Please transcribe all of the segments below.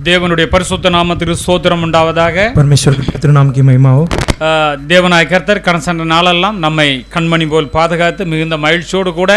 தேவனுடைய பரிசுத்த நாமத்திற்கு ஸ்தோத்திரம் உண்டாவதாக. परमेश्वर के पवित्र नाम की महिमा हो. தேவனாய் கர்த்தர் கடந்த சென்ற நாளெல்லாம் நம்மை கண்மணி போல் பாதுகாத்து மிகுந்த மகிழ்ச்சியோடு கூட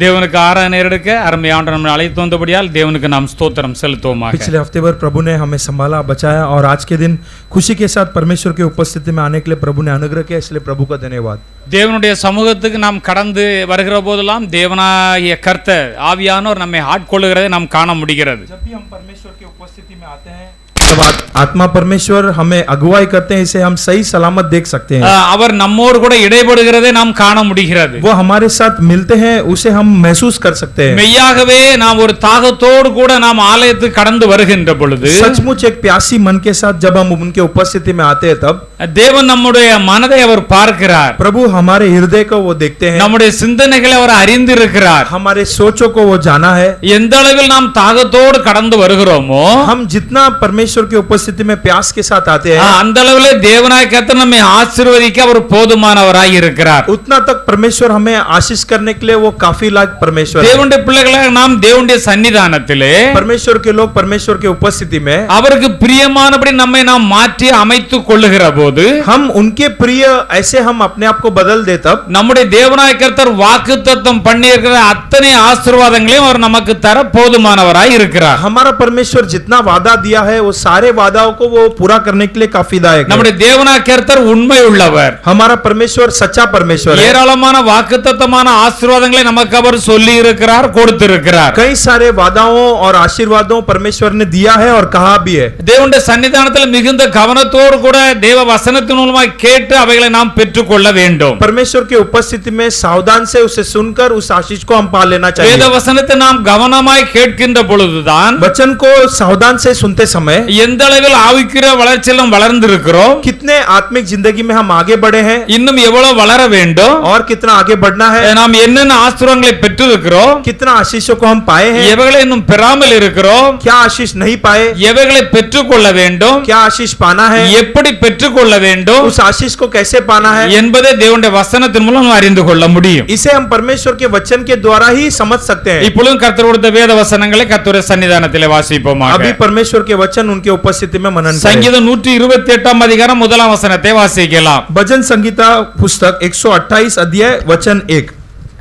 தேவனுக்கு ஆராதனை எடுக்க அருமையாண்டவர் நம்மை அழைத்து வந்தபடியால் தேவனுக்கு நாம் ஸ்தோத்திரம் செலுத்துவோமாக. पिछले हफ्ते भर प्रभु ने हमें संभाला, बचाया और आज के दिन खुशी के साथ परमेश्वर की उपस्थिति में आने के लिए प्रभु ने अनुग्रह किया, इसलिए प्रभु का धन्यवाद. தேவனுடைய சமூகத்துக்கு நாம் கடந்து வருகிற போதெல்லாம் தேவனாகிய கர்த்தர் ஆவியானவர் நம்மை ஆட்கொள்ளுகிறதை நாம் காண முடிகிறது. जब भी हम परमेश्वर की उपस्थिति में आते हैं, जब आत्मा परमेश्वर हमें अगुवाई करते हैं, इसे हम सही सलामत देख सकते हैं. அவர் நம்மோடு கூட இடைபடுகிறதை நாம் காண முடிகிறது. वो हमारे साथ मिलते हैं, उसे हम महसूस कर सकते हैं. மெய்யாகவே நாம் ஒரு தாகத்தோடு கூட நாம் ஆலயத்துக்கு கடந்து வருகின்ற பொழுது सचमुच एक प्यासी मन के साथ जब हम उनके उपस्थिति में आते हैं, तब தேவன் நம்முடைய மனதை அவர் பார்க்கிறார். प्रभु हमारे हृदय को वो देखते हैं, நம்முடைய சிந்தனைகளை அவர் அறிந்திருக்கிறார். हमारे सोचों को वो जाना है. எந்த அளவில் நாம் தாகத்தோடு கடந்து வருகிறோமோ हम जितना परमेश्वर की उपस्थिति में प्यास के साथ आते हैं, அந்த அளவிலே தேவனாய் கர்த்தர் நம்மை ஆசீர்வதிக்க அவர் போதுமானவராய் இருக்கிறார். उतना तक परमेश्वर हमें आशीष करने के लिए वो काफी लायक परमेश्वर है. தேவனுடைய பிள்ளைகளாக நாம் தேவனுடைய சன்னிதானத்திலே परमेश्वर के लोग परमेश्वर की उपस्थिति में அவருக்கு பிரியமானபடி நம்மை நாம் மாற்றி அமைத்துக் கொள்ளுகிற போது हम उनके प्रिय ऐसे हम अपने आप को बदल दे, तब நம்முடைய தேவனாய் கர்த்தர் வாக்குத்தத்தம் பண்ணியிருக்கிற அத்தனை ஆசீர்வாதங்களையும் அவர் நமக்கு தர போதுமானவராய் இருக்கிறார். हमारा परमेश्वर जितना वादा दिया है वो सारे वादाओं को वो पूरा करने के लिए काफी लायक है. நம்முடைய தேவனாய் கர்த்தர் உண்மை உள்ளவர். हमारा परमेश्वर सच्चा परमेश्वर है. ஏராளமான வாக்குத்தத்தமான ஆசீர்வாதங்களை நமக்கு அவர் சொல்லி இருக்கிறார், கொடுத்திருக்கிறார். कई सारे वादाओं और आशीर्वादों परमेश्वर ने दिया है और कहा भी है. தேவனுடைய சன்னிதானத்தில் மிகுந்த கவனத்தோடு கூட தேவ வசனத்தின் மூலமாக கேட்டு அவைகளை நாம் பெற்றுக்கொள்ள வேண்டும். परमेश्वर की उपस्थिति में सावधान से उसे सुनकर उस आशीष को हम पा लेना चाहिए. வேத வசனத்தை நாம் கவனமாய் கேட்கின்ற பொழுதுதான் वचन को सावधान से सुनते समय எந்த அளவில் ஆவிக்குரிய வளர்ச்சியிலும் வளர்ந்திருக்கிறோம், कितने आत्मिक जिंदगी में हम आगे बढ़े हैं இன்னும் எவ்வளவு வளர வேண்டும், और कितना आगे बढ़ना है, நாம் என்னென்ன ஆசீர்வாதங்களை பெற்றிருக்கிறோம், कितना आशीषों को हम पाए हैं, எவைகளை இன்னும் பெறாமல் இருக்கிறோம், क्या आशीष नहीं पाए, எவைகளை பெற்றுக்கொள்ள வேண்டும், क्या आशीष पाना है, எப்படி பெற்றுக்கொள்ள வேண்டும் उस आशीष को कैसे पाना है, என்பதை தேவனுடைய வசனத்தின் மூலம் நாம் அறிந்து கொள்ள முடியும். इसे हम परमेश्वर के वचन के द्वारा ही समझ सकते हैं. இப்பொழுது கர்த்தர் கொடுத்த வேத வசனங்களை கர்த்தருடைய சன்னிதானத்திலே வாசிப்போமாக. अभी परमेश्वर के वचन उनके उपस्थिति में मनन करें. சங்கீதம் 128 அதிகாரம் முதலாம் வசனத்தை வாசிக்கலாம். भजन संगीता पुस्तक 128 अध्याय वचन 1.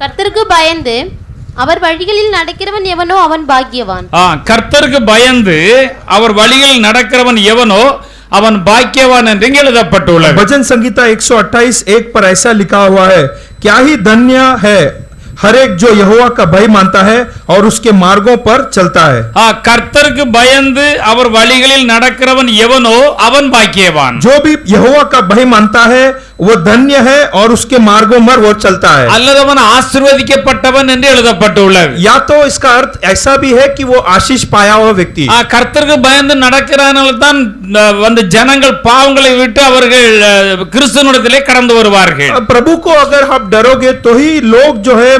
கர்த்தருக்கு பயந்து அவர் வழிகளில் நடக்கிறவன் எவனோ அவன் பாக்கியவான். கர்த்தருக்கு பயந்து அவர் வழிகளில் நடக்கிறவன் எவனோ அவன் பாக்கியவான் என்று இங்கே எழுதப்பட்டுள்ளது. भजन संगीता 128:1 पर ऐसा लिखा हुआ है, क्या ही धन्य है हर एक जो यहोवा का भय मानता है और उसके मार्गों पर चलता है. கர்த்தருக்கு பயந்து அவர் வழிகளில் நடக்கிறவன் எவனோ அவன் பாக்கியவான். जो भी यहोवा का भय मानता है वो धन्य है और उसके मार्गों पर वो चलता है. அல்லது அவன் ஆசீர்வதிக்கப்பட்டவன் என்று எழுதப்பட்டுள்ளது. या तो इसका अर्थ ऐसा भी है कि वो आशीष पाया हुआ व्यक्ति. கர்த்தருக்கு பயந்து நடக்கிறனால தான் வந்து ஜனங்கள் பாவங்களை விட்டு அவர்கள் கிறிஸ்துவினிடத்திலே கடந்து வருவார்கள். प्रभु को अगर आप डरोगे तो ही लोग जो है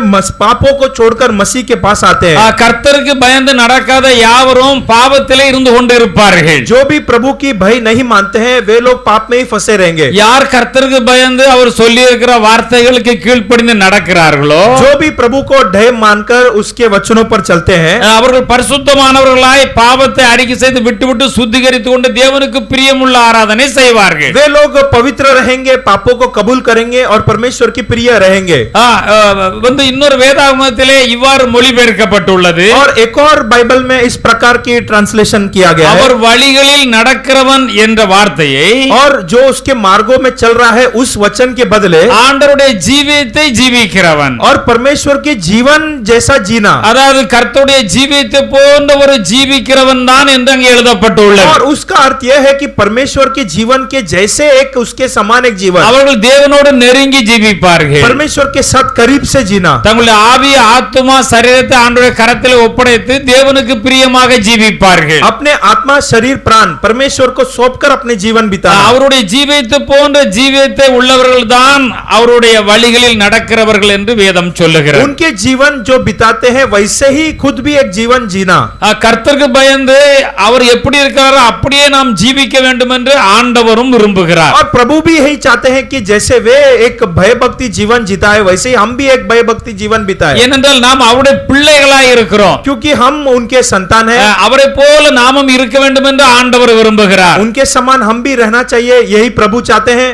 पापों को छोड़कर मसीह के पास आते हैं. கர்த்தருக்கு பயந்து நடக்காத யாவரும் பாவத்திலே இருந்து கொண்டிருப்பார்கள். जो भी प्रभु की भय नहीं मानते हैं वे लोग पाप में ही फंसे रहेंगे. யார் கர்த்தருக்கு பயந்து அவர் சொல்லி இருக்கிற வார்த்தைகளுக்கு கீழ்ப்படிந்து நடக்கிறார்களோ, जो भी प्रभु को डर मानकर उसके वचनों पर चलते हैं, அவர்கள் பரிசுத்தமானவர்களாய் பாவத்தை அறிக்கை செய்து விட்டுவிட்டு சுத்திகரித்துக் கொண்டு தேவனுக்கு பிரியமுள்ள ஆராதனை செய்வார்கள். वे लोग पवित्र रहेंगे, पापों को कबूल करेंगे और परमेश्वर की प्रिय रहेंगे. வந்து இன்னொரு வேதாகமத்திலே இவ்வாறு மொழிபெயர்க்கப்பட்டுள்ளது. और एक और बाइबल में इस प्रकार की ट्रांसलेशन किया गया है, அவர் வழிகளில் நடக்கிறவன் என்ற வார்த்தையை और जो उसके मार्गों में चल रहा है उस वचन के बदले ஆண்டவருடைய ஜீவியத்தை ஜீவிக்கிறவன், और परमेश्वर के जीवन जैसा जीना, அதாவது கர்த்தருடைய ஜீவியத்தை போன்ற ஒரு ஜீவிக்கிறவன் தான் என்று அங்கே எழுதப்பட்டுள்ளது. और उसका अर्थ यह है कि परमेश्वर के जीवन के जैसे एक उसके समान एक जीवन, அவர்கள் தேவனோடு நெருங்கி ஜீவிப்பார்கள். परमेश्वर के साथ करीब से जीना, தங்களுடைய ஆவி ஆத்துமா சரீரத்தை ஆண்டவருடைய கரத்தில் ஒப்படைத்து தேவனுக்கு பிரியமாக ஜீவிப்பார்கள். अपने आत्मा शरीर प्राण परमेश्वर को सौंपकर अपने जीवन बिताना, அவருடைய ஜீவியத்தை போன்ற ஜீவியத்தை உள்ளவர்கள் தான் அவருடைய வழிகளில் நடக்கிறவர்கள் என்று வேதம் சொல்லுகிறது. उनके जीवन जो बिताते हैं वैसे ही खुद भी एक जीवन जीना. கர்த்தருக்கு பயந்து அவர் எப்படி இருக்கிறாரோ அப்படியே நாம் ஜீவிக்க வேண்டும் என்று ஆண்டவரும் விரும்புகிறார். और प्रभु भी यही चाहते हैं कि जैसे वे एक भयभक्ति जीवन जीता है वैसे ही हम भी एक भयभक्ति जीवन बिताएं. ஏனென்றால் நாம் அவருடைய பிள்ளைகளாய் இருக்கிறோம். क्योंकि हम उनके संतान हैं. அவரை போல நாமும் இருக்க வேண்டும் என்று ஆண்டவர் விரும்புகிறார். उनके समान हम भी रहना चाहिए यही प्रभु चाहते हैं.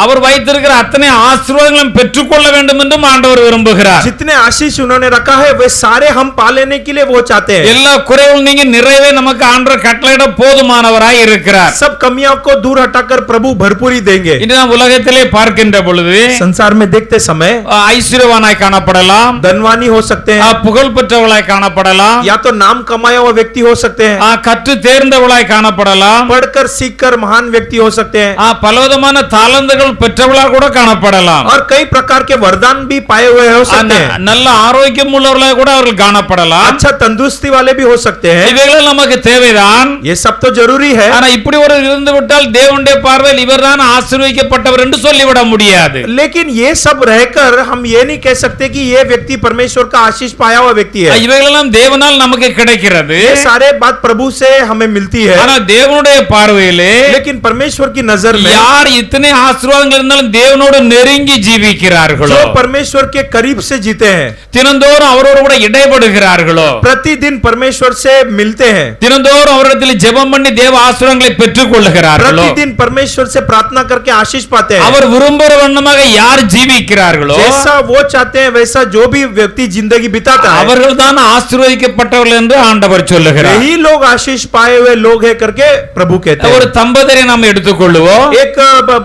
அவர் வைத்திருக்கிற அத்தனை ஆசீர்வாதங்களையும் பெற்றுக்கொள்ள வேண்டும் என்றும் ஆண்டவர் விரும்புகிறார். जितने आशीष उन्होंने रखा है वे सारे हम पा लेने के लिए वो चाहते हैं. எல்லா குறைவும் நீங்க நிறைவே நமக்கு ஆண்டவர் கட்டளையிட போதுமானவராய் இருக்கிறார். सब कमियों को दूर हटाकर प्रभु भरपूरी देंगे. இன்று நாம் உலகத்திலே பார்க்கின்ற பொழுது संसार में देखते समय ஐஸ்வர்யவானாய் காணப்படலாம், धनवानी हो सकते हैं, புகழ் பெற்றவளாய் காணப்படலாம், या तो नाम कमाया हुआ व्यक्ति हो सकते हैं, கற்று தேர்ந்தவளாய் காணப்படலாம், पढ़कर सीखकर महान व्यक्ति हो सकते हैं, பலவிதமான தாளந்துகள் பெற்றவளாக கூட காணப்படலாம். और कई प्रकार के वरदान भी पाए हुए हो सकते हैं. நல்ல ஆரோக்கியம் உள்ளவர்களாக கூட அவர்கள் காணப்படலாம். अच्छा तंदुरुस्ती वाले भी हो सकते हैं. இவைகள் நமக்கு தேவைதான். ये सब तो जरूरी है. ஆனா இப்படி ஒரு இருந்து விட்டால் தேவனுடைய பார்வையில் இவர்தான் ஆசீர்வதிக்கப்பட்டவர் என்று சொல்லிவிட முடியாது. लेकिन ये सब रहकर हम ये नहीं कह सकते कि ये व्यक्ति परमेश्वर का आशीष पाया हुआ व्यक्ति है. இவைகளெல்லாம் தேவனால் நமக்கு கிடைக்கிறது. ये सारे बात प्रभु से हमें मिलती है. ஆனா தேவனுடைய பார்வையிலே लेकिन परमेश्वर की नजर में யார் इतने ஆசீர்வாதங்கள் இருந்தாலும் தேவனோடு நெருங்கி ஜீவிக்கிறார்களோ, जो परमेश्वर के करीब से जीते हैं, தினந்தோறும் அவரோடு கூட இடைபடுகிறார்களோ, प्रतिदिन परमेश्वर से मिलते हैं, தினந்தோறும் அவரிடத்தில் ஜெபம் பண்ணி தேவ ஆசீர்வாதங்களை பெற்றுக் கொள்ளுகிறார்களோ, प्रतिदिन परमेश्वर से प्रार्थना करके आशीष पाते हैं, அவர் விரும்புகிற வண்ணமாக யார் ஜீவிக்கிறார்களோ जैसा वो चाहते हैं वैसा जो भी व्यक्ति जिंदगी बिताता है அவர்கள் தான் ஆசீர்வதிக்கப்பட்டவர்கள் என்று ஆண்டவர் சொல்லுகிறார். यही लोग आशीष पाए हुए लोग है करके प्रभु कहते ஒரு हैं. தம்பதியை நாம் எடுத்துக்கொள்வோம். एक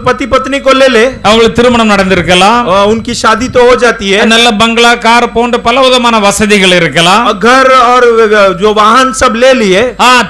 पति पत्नी को ले ले, அவங்களுக்கு திருமணம் நடந்திருக்கலாம், उनकी शादी तो हो जाती है, நல்ல பங்களா, கார் போன்ற பலவிதமான வசதிகள் இருக்கலாம், घर और जो वाहन सब ले लिए,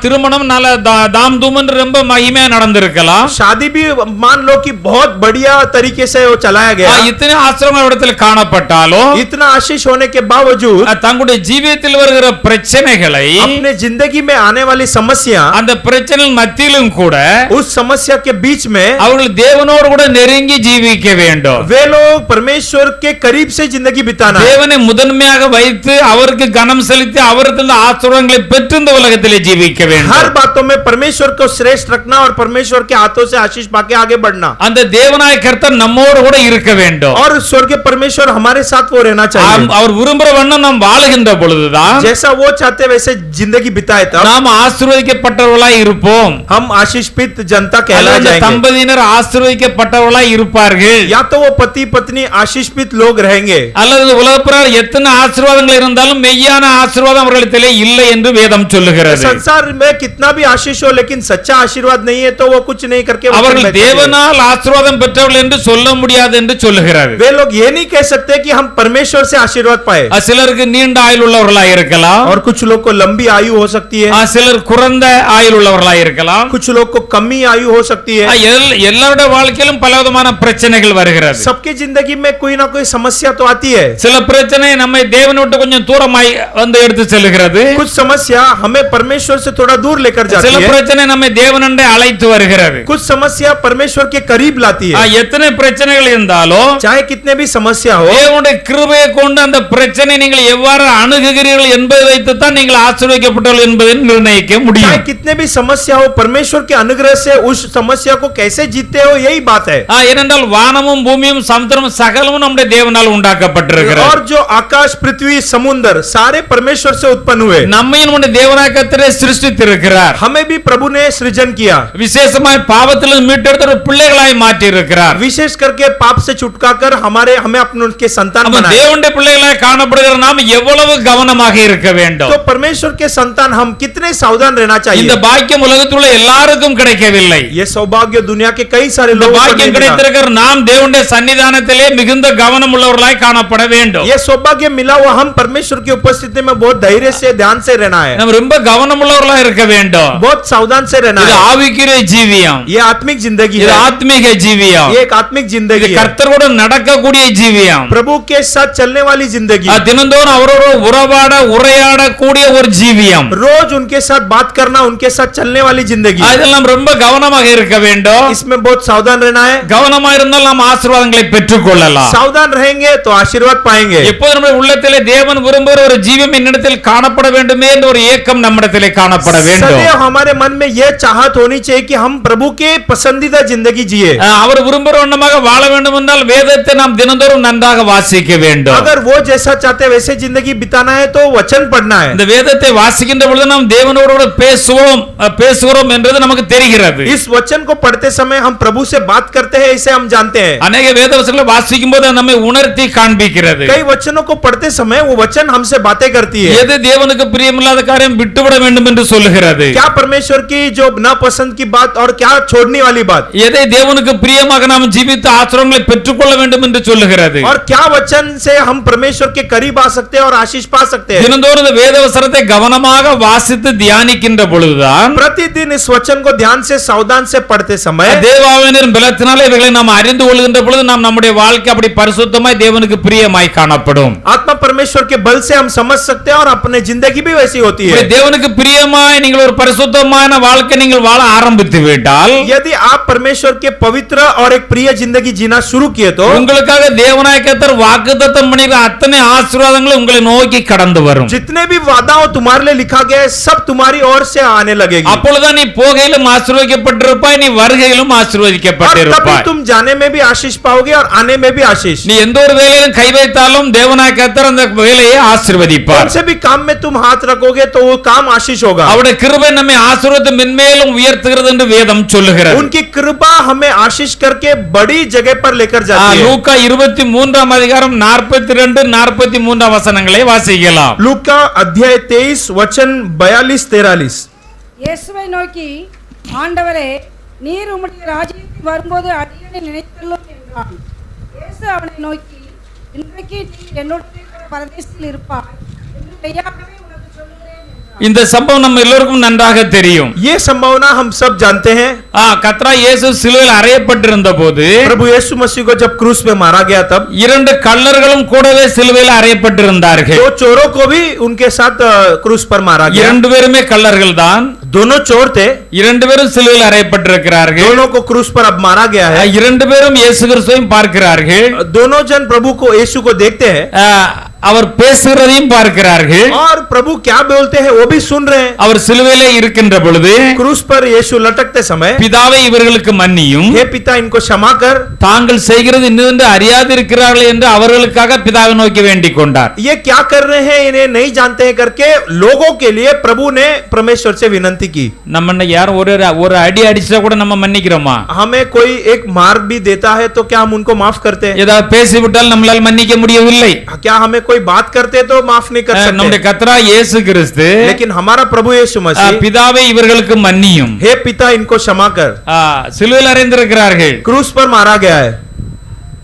திருமணம் நல்ல தாம் தூம் என்று ரொம்ப மகிமையா நடந்திருக்கலாம். शादी भी मान लो कि बहुत बढ़िया तरीके से वो चलाया गया. இத்தனை ஆசிரம இடத்தில் காணப்பட்டாலும் इतना आशीष होने के बावजूद தங்களுடைய ஜீவியத்தில் வருகிற பிரச்சனைகளை, अपने जिंदगी में आने वाली समस्या, அந்த பிரச்சனைகள் மத்தியிலும் கூட उस समस्या के बीच में அவர்கள் தேவனோடு கூட நெருங்கி ஜீவிக்க வேண்டும். वे लोग परमेश्वर के करीब से जिंदगी बिताना है. தேவனை முதன்மையாக வைத்து அவருக்கு கனம் செலுத்தி அவரிடத்தில் ஆசீர்வாதங்களை பெற்று இந்த உலகத்திலே ஜீவிக்க हर வேண்டும். बातों में परमेश्वर को श्रेष्ठ रखना और परमेश्वर के हाथों से आशीष पाके आगे बढ़ना, அந்த தேவனாய கர்த்தர் நம்மோடு கூட இருக்க வேண்டும். और स्वर्गीय परमेश्वर हमारे साथ वो रहना चाहिए. அவர் விரும்புற வண்ணம் நாம் வாழுகின்ற பொழுதுதான் जैसा वो चाहते वैसे जिंदगी बिताए तब நாம் ஆசீர்வதிக்கப்பட்டவர்களாய் இருப்போம். हम आशीषित जनता कहला அல்லது जाएंगे, தம்பதியினர் ஆசீர்வதிக்கப்பட்டவர்களாய் இருப்பார்கள். या तो वो पति पत्नी आशीषित लोग रहेंगे, அல்லது உலகப்பிரார் எத்தனை ஆசீர்வாதங்கள் இருந்தாலும் மெய்யான ஆசீர்வாதம் அவர்களிடத்திலே இல்லை என்று வேதம் சொல்லுகிறது. संसार में कितना भी आशीष हो लेकिन सच्चा आशीर्वाद नहीं है तो वो कुछ नहीं करके वो அவர்கள் बैठे हैं. தேவனால் ஆசீர்வாதம் பெற்றவர்கள் என்று சொல்ல முடியாது என்று சொல்லுகிறார். वे लोग ये नहीं कह सकते कि हम परमेश्वर से आशीर्वाद पाए. சிலருக்கு நீண்ட ஆயுள் உள்ளவர்களாய் இருக்கலாம், और कुछ लोग को लंबी आयु हो सकती है, சிலர் குறைந்த ஆயுள் உள்ளவர்களாய் இருக்கலாம். कुछ लोग को कमी आयु हो सकती है. எல்லாருடைய வாழ்க்கையிலும் பலவிதமான பிரச்சனைகள் வருகிறது. सबके जिंदगी में कोई ना कोई समस्या तो आती है. சில பிரச்சனை நம்மை தேவனை விட்டு கொஞ்சம் தூரமாய் வந்து எடுத்து செல்கிறது. कुछ समस्या हमें परमेश्वर से थोड़ा दूर लेकर जाती சில है. பிரச்சனை நம்மை தேவனண்டை அழைத்து வருகிறது. कुछ समस्या परमेश्वर के करीब लाती है. எத்தனை பிரச்சனைகள் இருந்தாலும் चाहे कितने भी समस्या हो, தேவனுடைய கிருபையை கொண்டு அந்த பிரச்சனை நீங்கள் எவ்வாறு அணுகுகிறீர்கள் என்பதை வைத்து தான் நீங்கள் ஆசீர்வதிக்கப்பட்டவர்கள் என்பதை நிர்ணயிக்க चाहे முடியும். कितने भी समस्या हो, परमेश्वर के अनुग्रह से उस समस्या को कैसे जीतते हो यही बात है. ஏனென்றால் வானமும் பூமியும் சமுத்திரமும் சகலமும் நம்முடைய தேவனால் உண்டாக்கப்பட்டிருக்கிறது. और जो आकाश पृथ्वी समुद्र सारे परमेश्वर से उत्पन्न हुए, நம்மையும் நம்முடைய தேவனாய கர்த்தரே சிருஷ்டித்திருக்கிறார். हमें भी प्रभु ने सृजन किया. விசேஷமாய் பாவத்திலிருந்து மீட்டெடுத்த பிள்ளைகளாய் மாற்றி இருக்கிறார். विशेष करके पाप से छुटका कर हमें अपने उनके संतान बनाए. தேவனுடைய பிள்ளைகளாய் காணப்படுகிற நாம் எவ்வளவு கவனமாக இருக்க வேண்டும். तो परमेश्वर के संतान हम कितने सावधान रहना இந்த चाहिए. பாக்கியம் உலகத்தில் உள்ள எல்லாருக்கும் கிடைக்கவில்லை. ये सौभाग्य दुनिया के कई सारे இந்த लोगों को नहीं பாக்கியம் मिला. கிடைத்திருக்கிற நாம் தேவனுடைய சன்னிதானத்திலே மிகுந்த கவனம் உள்ளவர்களாய் காணப்பட வேண்டும். ये सौभाग्य मिला हुआ हम परमेश्वर की उपस्थिति में बहुत धैर्य से ध्यान से रहना है, நம்ம ரொம்ப கவனம் உள்ளவர்களாய் இருக்க வேண்டும். बहुत सावधान से रहना இது है. ஆவிக்குரிய ஜீவியம், ये आत्मिक जिंदगी இது है. ஆத்மீக ஜீவியம், ये एक आत्मिक இது जिंदगी है. கர்த்தரோடு நடக்கக்கூடிய ஜீவியம், प्रभु के साथ चलने वाली जिंदगी, தினந்தோறும் அவரோடு உரையாடக்கூடிய ஒரு ஜீவியம். रोज उनके साथ बात करना, उनके साथ चलने वाली जिंदगी, அதெல்லாம் ரொம்ப கவனமாக இருக்க வேண்டும். इसमें बहुत सावधान रहना है. கவனமா இருந்தால் நாம் ஆசீர்வாதங்களை பெற்றுக்கொள்ளலாம். सावधान रहेंगे तो आशीर्वाद पाएंगे. எப்போது நம்முடைய உள்ளத்திலே தேவன் விரும்புகிற ஒரு ஜீவம் என்னிடத்தில் காணப்பட வேண்டுமே என்ற ஒரு ஏக்கம் நம்மிடத்திலே காணப்பட வேண்டும். सदैव हमारे मन में यह चाहत होनी चाहिए कि हम प्रभु के पसंदीदा जिंदगी जिए. அவர் விரும்புகிற வண்ணமாக வாழ வேண்டும் என்றால் வேதத்தை நாம் தினந்தோறும் நன்றாக வாசிக்க வேண்டும். अगर वो जैसा चाहते हैं वैसे जिंदगी बिताना है तो वचन पढ़ना है. இந்த வேதத்தை வாசிக்கின்ற பொழுது நாம் தேவனோடு கூட பேசுகிறோம் என்றது நமக்கு தெரிகிறது. इस वचन को पढ़ते समय हम प्रभु से बात करते हैं इसे हम जानते हैं. अनेक வேதவசனங்களை வாசிக்கும் போது நம்மை உணர்த்தி காண்பிக்கிறது. कई वचनों को पढ़ते समय वो वचन हमसे बातें करती है. எது தேவனுக்கு பிரியமில்லாத காரியம் விட்டுவிட வேண்டும் என்று சொல்லுகிறது. क्या परमेश्वर की जो ना पसंद की बात और क्या छोड़ने वाली बात. எதை தேவனுக்கு பிரியமாக நாம் ஜீவித்து ஆசீர்வாதங்களை பெற்றுக்கொள்ள வேண்டும் என்று சொல்லுகிறது. और क्या वचन से हम परमेश्वर के करीब आ सकते हैं और आशीष पा सकते हैं. தினந்தோறும் இந்த வேதவசனத்தை கவனமாக வாசித்து தியானிக்கின்ற பொழுதுதான் प्रतिदिन इस वचन को ध्यान से सावधान से पढ़ते समय தேவாவின் பலத்தினாலே இவைகளை நாம் அறிந்து கொள்கின்ற பொழுது நாம் நம்முடைய வாழ்க்கை அப்படி பரிசுத்தமாய் தேவனுக்கு பிரியமாய் காணப்படும். आत्मा परमेश्वर के बल से हम समझ सकते हैं और अपने जिंदगी भी वैसी होती है. தேவனுக்கு பிரியமாய் நீங்கள் ஒரு பரிசுத்தமான வாழ்க்கை நீங்கள் வாழ ஆரம்பித்து விட்டால் यदि आप परमेश्वर के पवित्र और एक प्रिय जिंदगी जीना शुरू किए तो உங்களுக்காக தேவனாய கர்த்தர் வாக்குத்தத்தம் பண்ணின அத்தனை ஆசீர்வாதங்களும் உங்களை நோக்கி கடந்து வரும். जितने भी वादाओं तुम्हारे लिए लिखा गया है सब तुम्हारी ओर से आने लगेगी. அப்பொழுதுதான் நீ போகையிலும் ஆசீர்வதிக்கப்பட்டிருப்பாய், நீ வருகையிலும் और तभी ஆசீர்வதிக்கப்பட்டிருப்பாய். तुम जाने में भी आशीष पाओगे और आने में भी आशीष. நீ எந்த ஒரு வேலையிலும் கை வைத்தாலும் தேவனாய கர்த்தர் அந்த வேலையை ஆசீர்வதிப்பார். कौन से भी काम में तुम हाथ रखोगे तो वो काम आशीष होगा. அவருடைய கிருபை நம்மை ஆசீர்வதித்து மென்மேலும் உயர்த்துகிறது என்று வேதம் சொல்லுகிறது. उनकी कृपा हमें आशीष करके बड़ी जगह पर लेकर जाती है. லூக்கா 23 அதிகாரம் 42 43 வசனங்களை வாசிக்கலாம். लूका अध्याय 23 वचन 42-43. இயேசுவை நோக்கி, ஆண்டவரே, நீர் உம்முடைய ராஜ்யத்தில் வரும்போது அடியேனை நினைத்தருளும் என்றான். இயேசு அவனை நோக்கி, இன்றைக்கு நீ என்னுடைய பரதேசத்தில் இருப்பாய் என்று மெய்யாகவே உனக்கு சொல்லுகிறேன் என்றார். இந்த சம்பவம் நம்ம எல்லோருக்கும் நன்றாக தெரியும். ये संभावना हम सब जानते हैं. கர்த்தர் இயேசு சிலுவையில் அறையப்பட்டிருந்த போது प्रभु यीशु मसीह को जब क्रूस पे मारा गया तब இரண்டு கள்ளர்களும் கூடவே சிலுவையில் அறையப்பட்டிருந்தார்கள். दो चोरों को भी उनके साथ क्रूस पर मारा गया. இரண்டு பேருமே கள்ளர்கள் தான். दोनों चोर थे. இரண்டு பேரும் சிலுவையில் அறையப்பட்டிருக்கிறார்கள். दोनों को क्रूस पर अब मारा गया है. இரண்டு பேரும் இயேசு கிறிஸ்துவையும் பார்க்கிறார்கள். दोनों जन प्रभु को यीशु को देखते हैं அவர் பேசுகிறதையும் பார்க்கிறார்கள். और प्रभु क्या बोलते हैं वो भी सुन रहे हैं. அவர் சிலுவையிலே இருக்கின்ற பொழுது क्रूस पर यीशु लटकते समय பிதாவே இவர்களுக்கு மன்னியும், हे पिता इनको क्षमा कर, தாங்கள் செய்கிறது இன்னென்று அறியாதிருக்கிறார்கள் என்று அவர்களுக்காக பிதாவை நோக்கி வேண்டிக் கொண்டார். ये क्या कर रहे हैं इन्हें नहीं जानते हैं करके लोगों के लिए प्रभु ने परमेश्वर से विनती की. நம்ம யாரும் ஒரு அடி அடிச்சா கூட நம்ம மன்னிக்கிறோமா? हमें कोई एक मार भी देता है तो क्या हम उनको माफ करते हैं? ஏதாவது பேசிவிட்டால் நம்மளால் மன்னிக்க முடியவில்லை. क्या हमें कोई बात करते तो माफ नहीं कर நம்முடைய सकते? கர்த்தராகிய இயேசு கிறிஸ்து लेकिन हमारा प्रभु यीशु मसीह, பிதாவே இவர்களுக்கு மன்னியும், हे पिता इनको क्षमा कर, சிலுவையில் அறைந்திருக்கிறார்கள். क्रूस पर मारा गया है.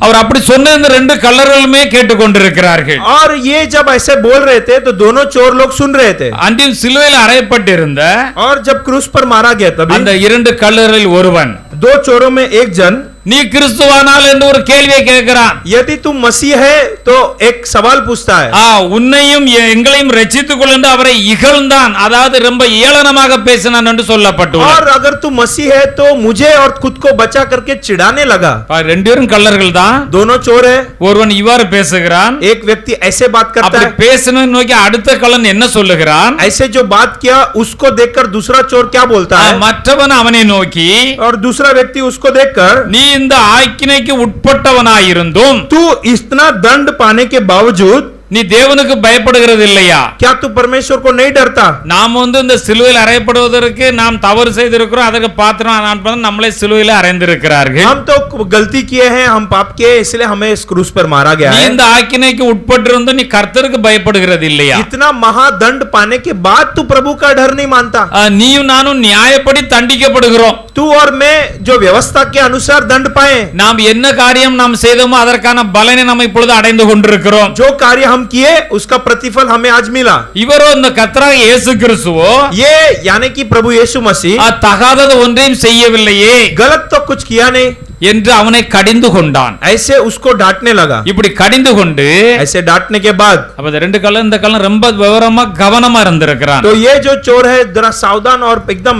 அவர் அப்படி சொன்ன இந்த ரெண்டு கள்ளர்களுமே கேட்டுக்கொண்டிருக்கிறார்கள். और ये जब ऐसे बोल रहे थे तो दोनों चोर लोग सुन रहे थे. அன்றியும் சிலுவையில் அறையப்பட்டிருந்த और जब क्रूस पर मारा गया அந்த तभी இரண்டு கள்ளரில் ஒருவன் दो चोरों में एक जन, நீ கிறிஸ்துவானால் என்று ஒரு கேள்வியை கேட்கிறான். यदि तुम मसीह है तो एक सवाल पूछता है. உன்னையும் எங்களையும் ரட்சித்துக் கொள் என்று அவரை இகழ்ந்தான். அதாவது ரொம்ப ஏளனமாக பேசினான் என்று சொல்லப்பட்டுள்ளது. और अगर तुम मसीह है तो मुझे और खुद को बचा करके चिढ़ाने लगा. ரெண்டு பேரும் கள்ளர்கள் தான். दोनों चोर है. ஒருவன் இவ்வாறு பேசுகிறான். एक व्यक्ति ऐसे बात करता அப்படி है. பேசினவன் நோக்கி அடுத்த கள்ளன் என்ன சொல்லுகிறான்? ऐसे जो बात किया उसको देखकर दूसरा चोर क्या बोलता है? மற்றவன் அவனை நோக்கி, और दूसरा व्यक्ति उसको देखकर, நீ இந்த ஆக்கினைக்கு உட்பட்டவனாயிருந்தும் तू इतना दंड पाने के बावजूद நீ தேவனுக்கு பயப்படுகிறது இல்லையா? क्या तू परमेश्वर को नहीं डरता? நாம் இந்த சிலுவையில் அறையப்படுவதற்கு நாம் தவறு செய்திருக்கிறோம். அதற்கு பாத்திரம் நம்மளே சிலுவையில் அறைந்திருக்கிறார்கள். हम तो गलती किए हैं, हम पाप किए, इसलिए हमें इस क्रूस पर मारा गया நீ है. இந்த ஆக்கினைக்கு உட்பட்டிருந்து நீ கர்த்தருக்கு பயப்படுகிறது இல்லையா? इतना महादंड पाने के बाद तू प्रभु का डर नहीं मानता? நீயும் நானும் நியாயப்படி தண்டிக்கப்படுகிறோம். तू और मैं जो व्यवस्था के अनुसार दंड पाए, நாம் என்ன காரியம் நாம் செய்தோமோ அதற்கான பலனை நாம் இப்பொழுது அடைந்து கொண்டிருக்கிறோம். जो कार्य हम किए उसका प्रतिफल हमें आज मिला. இவரோ இந்த கர்த்தராகிய இயேசு கிறிஸ்துவோ ये यानी कि प्रभु यीशु मसीह தகாதது ஒன்றையும் செய்யவில்லையே. गलत तो कुछ किया नहीं. என்று அவனை கடிந்து கொண்டான். ऐसे उसको डांटने लगा. இப்படி கடிந்து கொண்டு ऐसे डांटने के बाद அப்ப இந்த ரெண்டு கல்லும் இந்த கல்லும் ரொம்ப விவரமா கவனமா இருந்திருக்கிறான். तो ये जो चोर है जरा सावधान और एकदम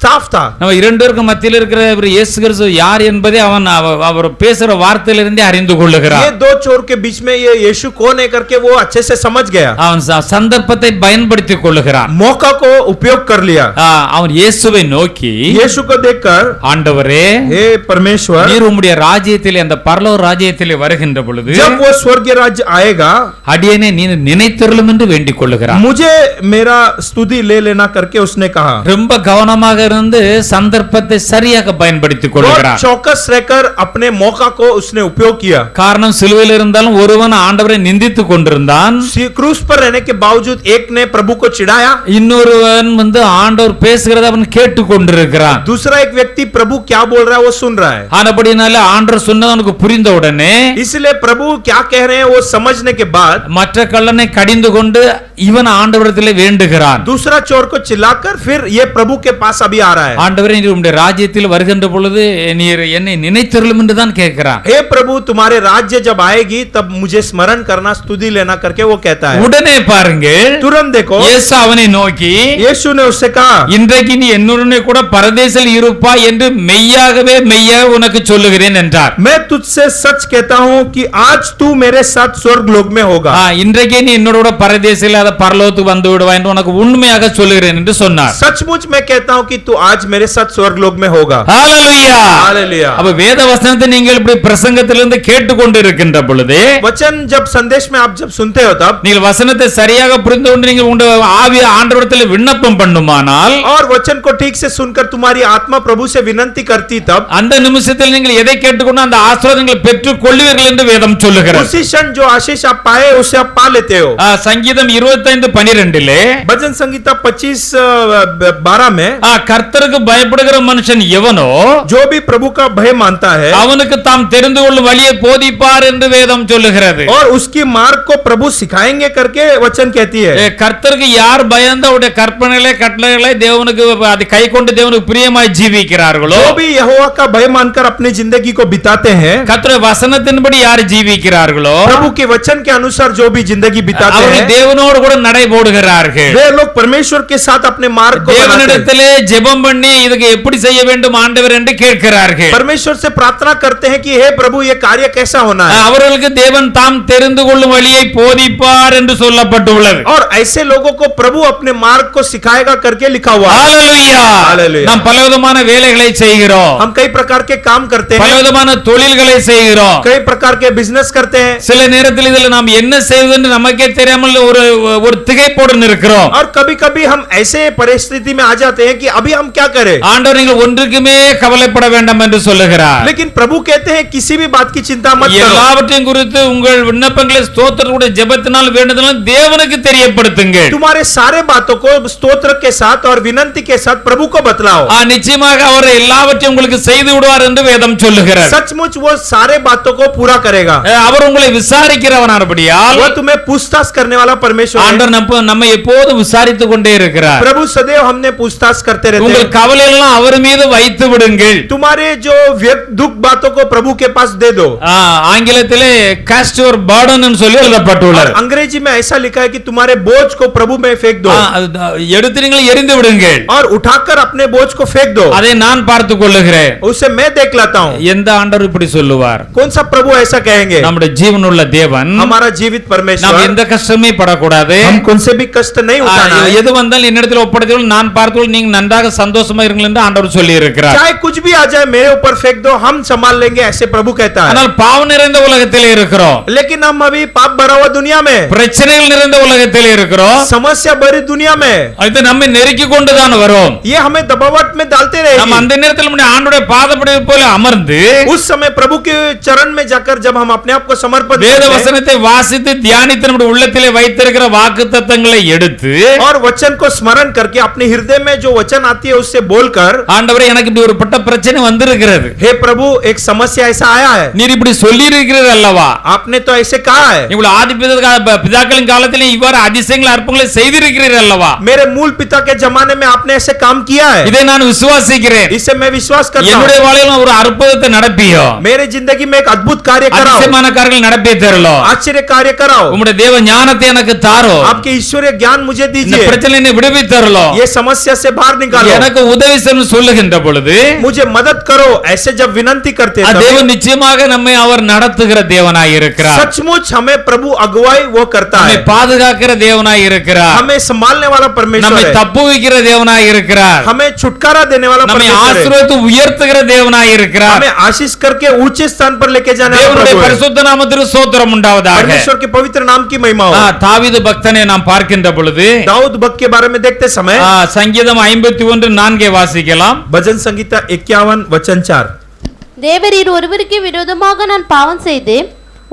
साफ था. நம்ம இரண்டு பேருக்கு மத்தியில் இருக்கிற இவர் இயேசு கிறிஸ்து யார் என்பதை அவன் அவர் பேசுற வார்த்தையிலிருந்தே அறிந்து கொள்ளுகிறான். ये दो चोर के बीच में ये यीशु कौन है करके वो अच्छे से समझ गया. அவன் சந்தர்ப்பத்தை பயன்படுத்திக் கொள்ளுகிறான். मौका को उपयोग कर लिया. அவன் இயேசுவை நோக்கி यीशु को देखकर ஆண்டவரே हे परमेश्वर நீர் உம்முடைய ராஜ்யத்திலே அந்த பரலோக ராஜ்யத்திலே வருகின்ற பொழுது जब वो स्वर्गीय राज्य आएगा அடியேனை நீ நினைத்தருளும் என்று வேண்டிக் கொள்ளுகிறான். मुझे मेरा स्तुति ले लेना करके उसने कहा. ரொம்ப கவனமாக இருந்து சந்தர்ப்பத்தை சரியாக பயன்படுத்திக் கொள்ளுகிறான். चौकस रहकर अपने मौका को उसने उपयोग किया. காரணம் சிலுவையில் இருந்தாலும் ஒருவன் ஆண்டவரை நிந்தித்துக் கொண்டிருந்தான். क्रूस पर रहने के बावजूद एक ने प्रभु को चिढ़ाया. இன்னொருவன் ஆண்டவர் பேசுகிறத அவன் கேட்டுக் கொண்டிருக்கிறான். दूसरा एक व्यक्ति प्रभु क्या बोल रहा है वो सुन रहा है. ஆனபடினால ஆண்டவர் சொன்னது அவனுக்கு புரிந்த உடனே इसलिए प्रभु क्या कह रहे हैं वो समझने के बाद மற்ற கள்ளனை கடிந்து கொண்டு இவன் ஆண்டவரிடத்திலே வேண்டுகிறான். दूसरा चोर को चिल्लाकर फिर ये प्रभु के पास अभी आ रहा है. ஆண்டவரே நீர் உம்முடைய ராஜ்யத்தில் வருகின்ற பொழுது நீர் என்னை நினைத்தருளும் என்று தான் கேட்கிறான். हे प्रभु तुम्हारे राज्य जब आएगी तब मुझे स्मरण करना स्तुति लेना करके वो कहता है. உடனே பாருங்க तुरंत देखो இயேசு அவனை நோக்கி यीशु ने उससे कहा இன்றைக்கு நீ என்னுடனே கூட பரதேசில் இருப்பாய் என்று மெய்யாகவே மெய்யாக உனக்கு சொல்லுகிறேன் என்றார். मैं तुझसे सच कहता हूँ कि आज तू मेरे साथ स्वर्ग लोक में होगा. இன்றைக்கே நீ என்னோட கூட பரதேசில் அத பரலோகத்துக்கு வந்து விடுவாய் என்று உனக்கு உண்மையாக சொல்லுகிறேன் என்று சொன்னார். सचमुच मैं कहता हूँ कि तू आज मेरे साथ स्वर्ग लोक में होगा. ஹalleluya हालेलुया. அப்ப வேத வசனத்தை நீங்கள் இப்படி பிரசங்கத்திலிருந்து கேட்டுக்கொண்டு இருக்கின்ற பொழுது वचन जब संदेश में आप जब सुनते हो तब நீங்கள் வசனத்தை சரியாக புரிந்து கொண்டு நீங்கள் உங்களுடைய ஆவியை ஆண்டவரிடத்தில் விண்ணப்பம் பண்ணுமானால் और वचन को ठीक से सुनकर तुम्हारी आत्मा प्रभु से विनंती करती तब அந்த நிமிஷத்தில் நீங்கள் எதை கேட்டுக்கொண்டு அந்த ஆசீர்வாதங்களை பெற்றுக் கொள்வீர்கள் என்று வேதம் சொல்லுகிறது. उसी क्षण जो आशीष आप पाए उसे आप पा लेते हो. சங்கீதம் 25:12 भजन संगीता 25:12 में கர்த்தருக்கு பயப்படுகிற மனுஷன் எவனோ जो भी प्रभु का भय मानता है அவனுக்கு தாம் தெரிந்து கொள்ளும் வழியை போதிப்பார் என்று வேதம் சொல்லுகிறது. और उसकी मार्ग को प्रभु सिखाएंगे करके वचन कहती है. கர்த்தருக்கு யார் பயந்து அவருடைய கற்பனைகளை கட்டளைகளை தேவனுக்கு அதை கை கொண்டு தேவனுக்கு பிரியமாய் ஜீவிக்கிறார்களோ जो भी यहोवा का भय मानकर अपनी जिंदगी को बिताते हैं கர்த்தருடைய வசனத்தின்படி யார் ஜீவிக்கிறார்களோ प्रभु के वचन के अनुसार जो भी जिंदगी बिताते அவர்கள் हैं தேவனோடு கூட நடை போடுகிறார்கள். वे लोग परमेश्वर के साथ अपने मार्ग को बनाते हैं. தேவனிடத்திலே ஜெபம் பண்ணி இதுக்கு எப்படி செய்ய வேண்டும் ஆண்டவர் என்று கேட்கிறார்கள். परमेश्वर से प्रार्थना करते हैं कि हे प्रभु ये कार्य कैसा होना है. அவர்களுக்கு தேவன் தாம் தெரிந்து கொள்ளும் வழியை போதிப்பார் என்று சொல்லப்பட்டுள்ளது. और ऐसे लोगों को प्रभु अपने मार्ग को सिखाएगा करके लिखा हुआ है. ஹalleluya ஹalleluya. நாம் பலவிதமான வேலைகளை செய்கிறோம். हम कई प्रकार के काम करते हैं, பலவிதமான தொழில்களை செய்கிறோம். कई प्रकार के बिजनेस करते हैं சில நேரத்தில் இதில் நாம் என்ன செய்வது என்று நமக்கே தெரியாமல் ஒரு திகைப்போடு இருக்கிறோம். और कभी कभी हम ऐसे परिस्थिति में आ जाते हैं कि अभी हम क्या करें. ஆண்டவர் நீங்கள் ஒன்றுக்குமே கவலைப்பட வேண்டாம் என்று சொல்லுகிறார். लेकिन प्रभु कहते हैं किसी भी बात की चिंता मत करो. எல்லாவற்றையும் குறித்து உங்கள் விண்ணப்பங்களை ஸ்தோத்திரத்துடைய ஜெபத்தினால் வேண்டுதலால் தேவனுக்கு தெரியப்படுத்துங்கள். तुम्हारे सारे बातों को स्तोत्र के साथ और विनंती के साथ प्रभु को बतलाओ. நிச்சயமாக அவர் எல்லாவற்றையும் உங்களுக்கு செய்து விடுவார் என்று வேதம் சொல்லுகிறார். सचमुच वो सारे बातों को पूरा करेगा. அவர் உங்களை விசாரிக்கிறவனானபடியால் वो तुम्हें पूछताछ करने वाला परमेश्वर है. ஆண்டவர் நம்மை எப்போதும் விசாரித்துக் கொண்டே இருக்கிறார். प्रभु सदैव हमने पूछताछ करते रहते உங்கள் हैं. கவலை எல்லாம் அவர் மீது வைத்து விடுங்கள். तुम्हारे जो दुख बातों को प्रभु के पास दे दो. ஆங்கிலத்திலே cast your burden ன்னு சொல்லி எழுதப்பட்டுள்ளது. अंग्रेजी में ऐसा लिखा है कि तुम्हारे बोझ को प्रभु में फेंक दो. எடுத்து நீங்கள் எறிந்து விடுங்கள். और उठाकर अपने बोझ को फेंक दो. அதை நான் பார்த்துக் கொள்ளுகிறேன். उसे मैं देख लेता हूँ. எந்த ஆண்டவர் இப்படி சொல்லுவார்? कौन सा प्रभु ऐसा कहेंगे? நம்முடைய ஜீவனுள்ள தேவன் हमारा जीवित நாம் परमेश्वर. எந்த கஷ்டமே படக்கூடாது. हम कौन से भी कष्ट नहीं उठाना है. எது வந்தாலும் என்னிடத்தில் ஒப்படைத்தீர்கள் நான் பார்த்துக்கொள் நீங்க நன்றாக சந்தோஷமா இருங்கள் என்று ஆண்டவர் சொல்லி இருக்கிறார். चाहे कुछ भी आ जाए मेरे ऊपर फेंक दो, हम संभाल लेंगे ऐसे प्रभु कहता है. ஆனால் பாவம் நிறைந்த உலகத்திலே இருக்கிறோம். लेकिन हम अभी पाप भरा हुआ दुनिया में, பிரச்சனைகள் நிறைந்த உலகத்திலே இருக்கிறோம். समस्या भरी दुनिया में அது நம்மை நெருக்கி கொண்டுதான் வரும். ये हमें दबावट में डालते நம்ம रहेगी. அந்த நேரத்தில் நம்முடைய ஆண்டவருடைய பாதப்படி போல அமர்ந்து उस समय प्रभु के चरण में जाकर जब हम अपने आप को समर्पित வேத करते हैं வசனத்தை வாசித்து தியானித்து நம்முடைய உள்ளத்திலே வைத்திருக்கிற வாக்குத்தத்தங்களை எடுத்து और वचन को स्मरण करके अपने हृदय में जो वचन आती है उससे बोलकर, ஆண்டவரே எனக்கு இப்படி ஒரு பட்ட பிரச்சனை வந்திருக்கிறது. हे प्रभु एक समस्या ऐसा आया है, நீர் இப்படி சொல்லி இருக்கிறீர் அல்லவா? आपने तो ऐसे कहा है. இவ்வளவு ஆதி பிதாக்களின் காலத்திலே இவ்வாறு அதிசயங்கள் அற்புதங்களை செய்திருக்கிறீர் அல்லவா? मेरे मूल पिता के जमाने में आपने ऐसे काम किया है. இதை நான் விசுவாசிக்கிறேன். इसे मैं विश्वास करता हूं. என்னுடைய வாழ்க்கையில ஒரு ஒரு அற்புதத்தை நடப்பியோ, मेरे जिंदगी में एक अद्भुत कार्य कराओ, அதிசயமான காரியங்கள் நடப்பி தரலோ, आश्चर्य कार्य कराओ, உம்முடைய தேவ ஞானத்தை எனக்கு தாரோ, आपके ईश्वरीय ज्ञान मुझे இந்த दीजिए, பிரச்சனையை விடுவித்தரலோ, ये समस्या से बाहर निकालो, எனக்கு உதவி செய்யணும்னு சொல்லுகின்ற பொழுது मुझे मदद करो, ऐसे जब विनंती करते हैं தேவன் நிச்சயமாக நம்மை அவர் நடத்துகிற தேவனாய் இருக்கிறார், सचमुच हमें प्रभु अगुवाई वो करता நம்மை है, பாதுகாக்கிற தேவனாய் இருக்கிறார், हमें संभालने वाला परमेश्वर நம்மை है, தப்புவிக்கிற தேவனாய் இருக்கிறார், हमें छुटकारा देने वाला நம்மை परमेश्वर है, ஆசீர்வதித்து உயர்த்துகிற தேவனாய் இருக்கிறார். हमें आशीष करके ऊंचे स्थान पर लेके जाने वाला தேவனுடைய प्रभु है। பரிசுத்த நாமத்திற்கு ஸ்தோத்திரம் உண்டாவதாக. परमेश्वर के पवित्र नाम की महिमा हो। தாவீது பக்தனை நாம் பார்க்கின்ற பொழுது दाऊद भक्त के बारे में देखते समय சங்கீதம் 51:4 வாசிக்கலாம். भजन संगीता 51 वचन 4। தேவரீர் ஒருவருக்கு விரோதமாக நான் பாவம் செய்து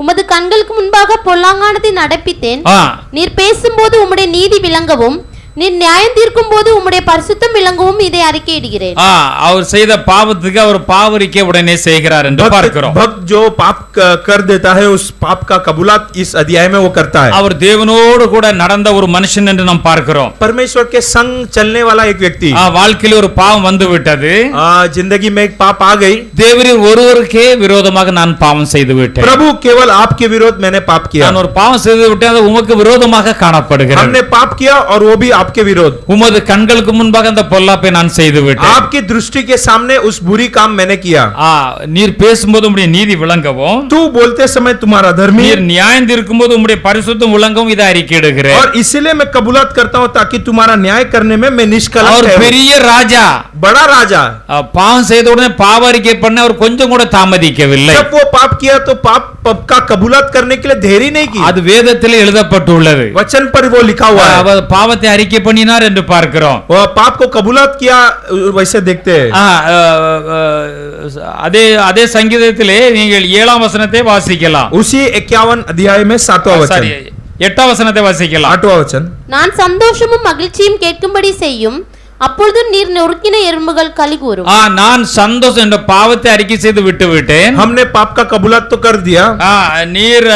உமது கண்களுக்கு முன்பாக பொல்லாங்கானதை நடப்பித்தேன். ஆ, நீர் பேசும்போது உம்முடைய நீதி விளங்கவும் நீர் நியாயம் தீர்க்கும் போது உம்முடைய பரிசுத்தம் விளங்கவும் இதை அறிக்கையிடுகிறேன். அவர் செய்த பாவத்துக்கு அவர் பாவரிக்கை உடனே செய்கிறார் என்று பார்க்கிறோம். भक्त जो पाप कर देता है उस पाप का कबूलात इस अध्याय में वो करता है। அவர் தேவனோடு கூட நடந்த ஒரு மனுஷன் என்று நாம் பார்க்கிறோம். परमेश्वर के संग चलने वाला एक व्यक्ति, வாழ்க்கையில் ஒரு பாவம் வந்து விட்டது, जिंदगी में एक पाप आ गई, தேவரீர் ஒருவருக்கே விரோதமாக நான் பாவம் செய்து விட்டேன், प्रभु केवल आपके विरोध मैंने पाप किया, நான் ஒரு பாவம் செய்து விட்டேன், அது உமக்கு விரோதமாக காணப்படுகிறது, हमने पाप किया और वो भी आपके विरोध, உமது கண்களுக்கு முன்பாக அந்த பொல்லாப்பை நான் செய்து விட்டேன், आपकी दृष्टि के सामने उस बुरी काम मैंने किया, நீர் பேசும்போது உம்முடைய நீதி விளங்கவும், तू बोलते समय तुम्हारा धर्मी, நீர் நியாயம் தீர்க்கும்போது உம்முடைய பரிசுத்தம் விளங்கவும் இதை அறிக்கையிடுகிறேன். और इसीलिए मैं कबूलात करता हूं ताकि तुम्हारा न्याय करने में मैं निष्कलंक அவர் ठहरूं। பெரிய ராஜா, बड़ा राजा, பாவம் செய்த உடனே பாவ அறிக்கை பண்ண அவர் கொஞ்சம் கூட தாமதிக்கவில்லை. जब वो पाप किया तो पाप का कबूलात करने के लिए देरी नहीं की, அது வேதத்தில் எழுதப்பட்டுள்ளது. वचन पर वो लिखा हुआ है, அவர் பாவத்தை அறிக்கை பண்ணினார் என்று பார்க்கிறோம். वो पाप को कबूलात किया वैसे देखते हैं। அதே சங்கீதத்திலே நீங்கள் 7ஆம் வசனத்தை வாசிக்கலாம். उसी 51 अध्याय में 7वां वचन, 8ஆம் வசனத்தை வாசிக்கலாம். 8वां वचन, நான் சந்தோஷமும் மகிழ்ச்சியும் கேட்கும்படி செய்யும் அப்பொழுது நீர் நொறுக்கின எறும்புகள் களி கூறும். நான் சந்தோஷம் என்ற பாவத்தை அறிக்கை செய்து விட்டு விட்டேன், हमने पाप का कबूलात तो कर दिया, நீர்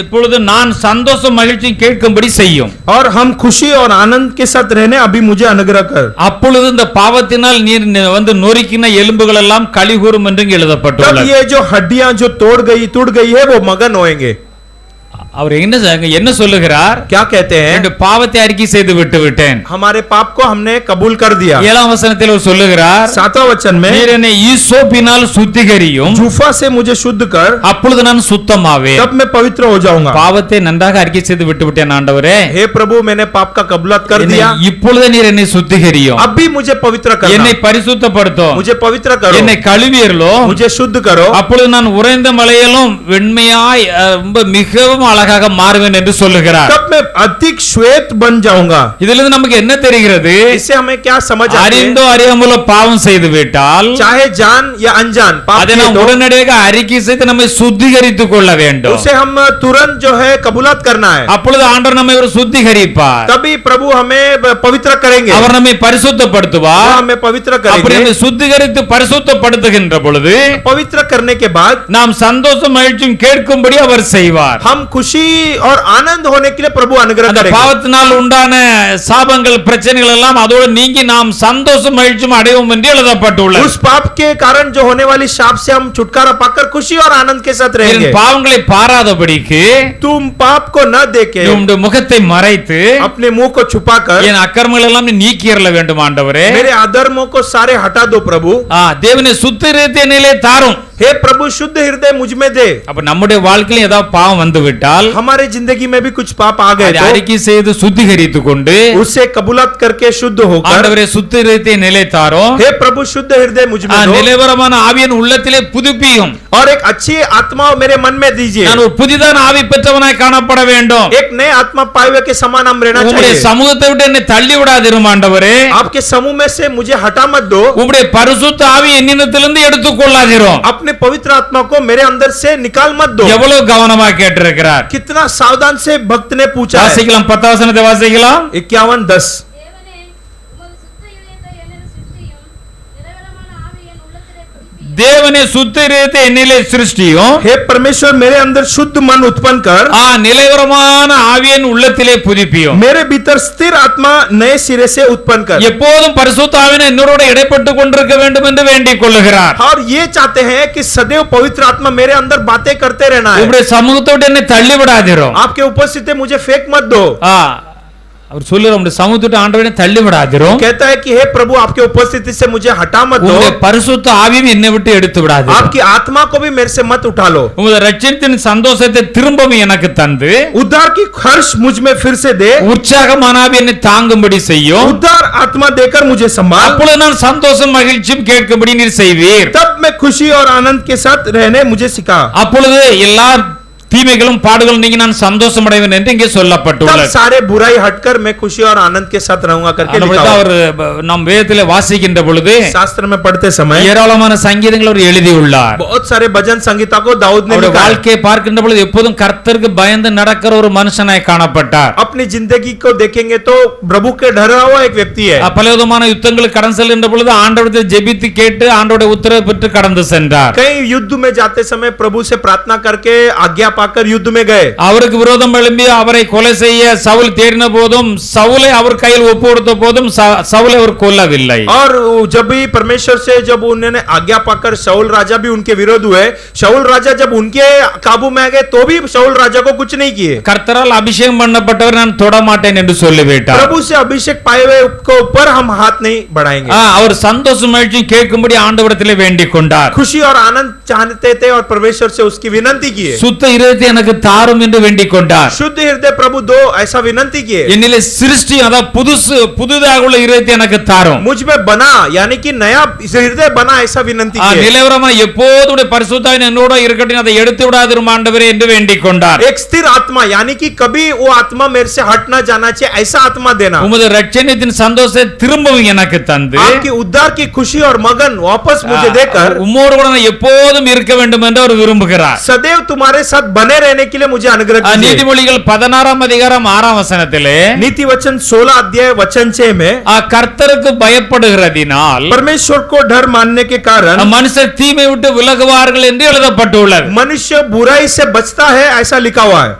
இப்பொழுது நான் சந்தோஷம் மகிழ்ச்சியும் கேட்கும்படி செய்யும், और हम खुशी और आनंद के साथ रहने अभी मुझे अनुग्रह कर। அப்பொழுது இந்த பாவத்தினால் நீர் வந்து நொறுக்கின எலும்புகள் எல்லாம் களி கூறும் என்று तब எழுதப்பட்டுள்ளது. ये जो हड्डियां जो टूट गई है वो मगन होएंगे। அவர் என்ன சொல்லுகிறார்? क्या कहते हैं? இந்த பாவத்தை அறிக்கை செய்து விட்டு விட்டேன். हमारे पाप को हमने कबूल कर दिया। 7ஆம் வசனத்தில் அவர் சொல்லுகிறார், 7वां वचन में, நீர் என்னை ஈசோப்பினால் சுத்திகரியும், जूफा से मुझे शुद्ध कर, அப்பொழுது நான் சுத்தமாவேன். तब मैं पवित्र हो जाऊंगा। பாவத்தை நன்றாக அறிக்கை செய்து விட்டு விட்டேன் ஆண்டவரே, हे प्रभु मैंने पाप का कबूलात कर என்னை दिया, இப்பொழுது நீர் என்னை சுத்திகரியும், अब भी मुझे पवित्र என்னை करना, பரிசுத்தப்படுத்தும், मुझे पवित्र करो, என்னை கழுவியறலோ, मुझे शुद्ध करो, அப்பொழுது நான் உறைந்த மலையிலும் வெண்மையாய் ரொம்ப மிகவும் அழகாக மாறுவேன் என்று சொல்லுகிறார். तब मैं अधिक श्वेत बन जाऊंगा। இதிலிருந்து நமக்கு என்ன தெரிகிறது? इससे हमें क्या समझ आती है? அறிந்தோ அறியாமலோ பாவம் செய்து விட்டால் चाहे जान या अनजान पाप அதை किए நாம் तो உடனடியாக அறிக்கை செய்து நம்மை சுத்திகரித்துக் கொள்ள வேண்டும். उसे हम तुरंत जो है कबूलात करना है, அப்பொழுது ஆண்டவர் நம்மை ஒரு சுத்திகரிப்பார், तभी प्रभु हमें पवित्र करेंगे, அவர் நம்மை वो பரிசுத்தப்படுத்துவார். हमें पवित्र அப்படி करेंगे। நம்மை சுத்திகரித்து பரிசுத்தப்படுத்துகின்ற பொழுது पवित्र करने के बाद நாம் சந்தோஷம் மகிழ்ச்சியும் கேட்கும்படி அவர் செய்வார். हम खुशी और आनंद होने के लिए प्रभु अनुग्रह அந்த करेंगे। பாவத்தினால் உண்டான சாபங்கள் பிரச்சனைகள் எல்லாம் அதோடு நீங்கி நாம் சந்தோஷம் மகிழ்ச்சியும் அடைவோம் என்று எழுதப்பட்டுள்ளது. उस पाप के कारण जो होने वाली शाप से हम छुटकारा पाकर खुशी और आनंद के साथ रहेंगे। என் பாவங்களை பாராதபடிக்கு तुम पाप को न देखे உம்முடைய முகத்தை மறைத்து अपने मुंह को छुपाकर என் அக்கிரமங்கள் எல்லாம் நீ நீக்கிரல வேண்டும் ஆண்டவரே. मेरे अधर्मों को सारे हटा दो प्रभु। தேவனை சுத்திகரித்த நிலை தாரும். हे प्रभु शुद्ध हृदय मुझ में दे। அப்ப நம்முடைய வாழ்க்கையில் ஏதாவது பாவம் வந்து விட்டால் हमारे जिंदगी में भी कुछ पाप आ गए அதை तो அறிக்கை செய்து சுத்திகரித்துக் கொண்டு उससे कबूलात करके शुद्ध होकर, ஆண்டவரே சுத்திகரித்த நிலை தாரும். हे प्रभु शुद्ध हृदय मुझ में दो நிலைவரமான ஆவியின் உள்ளத்திலே புதுப்பியும். और एक अच्छी आत्मा मेरे मन में दीजिए। நான் ஒரு புதிதான ஆவி பெற்றவனாய் காணப்பட வேண்டும். एक नए आत्मा पाए हुए के समान हम रहना உம்முடைய चाहिए। சமூகத்தை விட்டு என்னை தள்ளி விடாதிரும் ஆண்டவரே. आपके समूह में से मुझे हटा मत दो। உம்முடைய பரிசுத்த ஆவி என்னிடத்திலிருந்து எடுத்துக்கொள்ளாதிரும். अपने पवित्र आत्मा को मेरे अंदर से निकाल मत दो। எவ்வளவு கவனமா கேட்டிருக்கிறார். कितना सावधान से भक्त ने पूछा है। வாசிக்கலாம் 10 வசனத்தை வாசிக்கலாம். 51:10 தேவனே உமது சுத்த இதயத்தை என்னில் சிருஷ்டியும் நிறைவளமான ஆவி என் உள்ளத்திலே புதுப்பியும் தேவனே சுத்த இதயத்தை என்னிலே சிருஷ்டியும் हे परमेश्वर मेरे अंदर शुद्ध मन उत्पन्न कर, நிலைவரமான ஆவியின் உள்ளத்திலே புதுப்பியும். मेरे भीतर स्थिर आत्मा नए सिरे से उत्पन्न कर। எப்போதும் பரிசுத்த ஆவியானவர் என்னோட இடைப்பட்டு கொண்டிருக்க வேண்டும் என்று வேண்டிக் கொள்ளுகிறார். और ये चाहते हैं कि सदैव पवित्र आत्मा मेरे अंदर बातें करते रहना है। உங்களுடைய சமூகத்தோடு என்னை தள்ளி விடாதிரும். आपके उपस्थिति मुझे फेंक मत दो। அவர் சொல்லுற உங்களுடைய சமூகத்தோடு ஆண்டவரை தள்ளி விடாதிரும். कहता है कि हे प्रभु आपके उपस्थिति से मुझे हटा मत दो। உங்களுடைய பரிசுத்த ஆவியை என்னை விட்டு எடுத்து விடாதிரும். आपकी आत्मा को भी मेरे से मत उठा लो। உங்களுடைய ரட்சத்தின் சந்தோஷத்தை திரும்பவும் எனக்கு தந்து उद्धार की हर्ष मुझ में फिर से दे। உற்சாகமான ஆவி என்னை தாங்கும்படி செய்யும். उद्धार आत्मा देकर मुझे संभाल। அப்பொழுது நான் சந்தோஷம் மகிழ்ச்சியும் கேட்கும்படி நீர் செய்வீர். तब मैं खुशी और आनंद के साथ रहने मुझे सिखा। அப்பொழுது எல்லா தீமைகளும் பாடுகளும் நீங்கி நான் சந்தோஷம் அடைவேன் என்று இங்கே तब சொல்லப்பட்டுள்ளது. सारे बुराई हटकर मैं खुशी और आनंद के साथ रहूंगा करके लिखा हुआ है। அவர் நம் வேதத்திலே வாசிக்கின்ற பொழுது शास्त्र में पढ़ते समय ஏராளமான சங்கீதங்கள் அவர் எழுதியுள்ளார். बहुत सारे भजन संगीता को दाऊद ने அவருடைய लिखा है। வாழ்க்கையை பார்க்கின்ற பொழுது எப்போதும் கர்த்தருக்கு பயந்து நடக்கிற ஒரு மனுஷனாய் காணப்பட்டார். अपनी जिंदगी को देखेंगे तो प्रभु के डरा हुआ एक व्यक्ति है। பல விதமான யுத்தங்களுக்கு கடந்து செல்கின்ற பொழுது ஆண்டவரிடத்தில் ஜெபித்து கேட்டு ஆண்டவருடைய உத்தரவு பெற்று கடந்து சென்றார். कई युद्ध में जाते समय प्रभु से प्रार्थना करके आज्ञा पाकर युद्ध में गए। அவருக்கு விரோதம் எழும்பி அவரை கொலை செய்ய சவுல் தேடின போதும் சவுலை அவர் கையில் ஒப்பு கொடுத்த போதும் சவுலை அவர் கொல்லவில்லை. और जब भी परमेश्वर से जब उन्होंने आज्ञा पाकर शाऊल राजा भी उनके विरोध हुए, शाऊल राजा जब उनके काबू में आ गए तो भी शाऊल राजा को कुछ नहीं किए। கர்த்தரால் அபிஷேகம் பண்ணப்பட்டவர் நான் தொட மாட்டேன் என்று சொல்லிவிட்டார். प्रभु से अभिषेक पाए हुए को ऊपर हम हाथ नहीं बढ़ाएंगे। அவர் சந்தோஷம் மகிழ்ச்சியும் கேட்கும்படி ஆண்டவரிடத்திலே வேண்டிக் கொண்டார். खुशी और आनंद चाहते थे और परमेश्वर से उसकी विनती किए। சுத்த இதயத்தை எனக்கு தாரும் என்று வேண்டிக் கொண்டார். शुद्ध हृदय प्रभु दो ऐसा विनती किए। என்னிலே சிருஷ்டி அதாவது புதுதாக உள்ள இதயத்தை எனக்கு தாரும். मुझ में बना यानी कि नया हृदय बना ऐसा विनती किए। நிலவரமா எப்போதும் பரிசுத்த ஆவி என்னோட இருக்கட்டும் அதை எடுத்து விடாதிரும் ஆண்டவரே என்று வேண்டிக் கொண்டார். एक स्थिर आत्मा यानी कि कभी वो आत्मा मेरे से हट ना जाना चाहिए ऐसा आत्मा देना। உமது ரட்சணியத்தின் சந்தோஷத்தை திரும்பவும் எனக்கு தந்து आपकी उद्धार की खुशी और मगन वापस मुझे देकर உம்மோடு கூட நான் எப்போதும் இருக்க வேண்டும் என்று அவர் விரும்புகிறார். सदैव तुम्हारे साथ बने रहने के लिए मुझे अनुग्रह कीजिए। நீதிமொழிகள் 16 அதிகாரம் 6 வசனத்திலே नीति वचन 16 अध्याय वचन 6 में கர்த்தருக்கு பயப்படுகிறதினால் परमेश्वर को डर मानने के कारण மனுஷர் தீமை விட்டு விலகுவார்கள் என்று எழுதப்பட்டுள்ளது. मनुष्य बुराई से बचता है ऐसा लिखा हुआ है।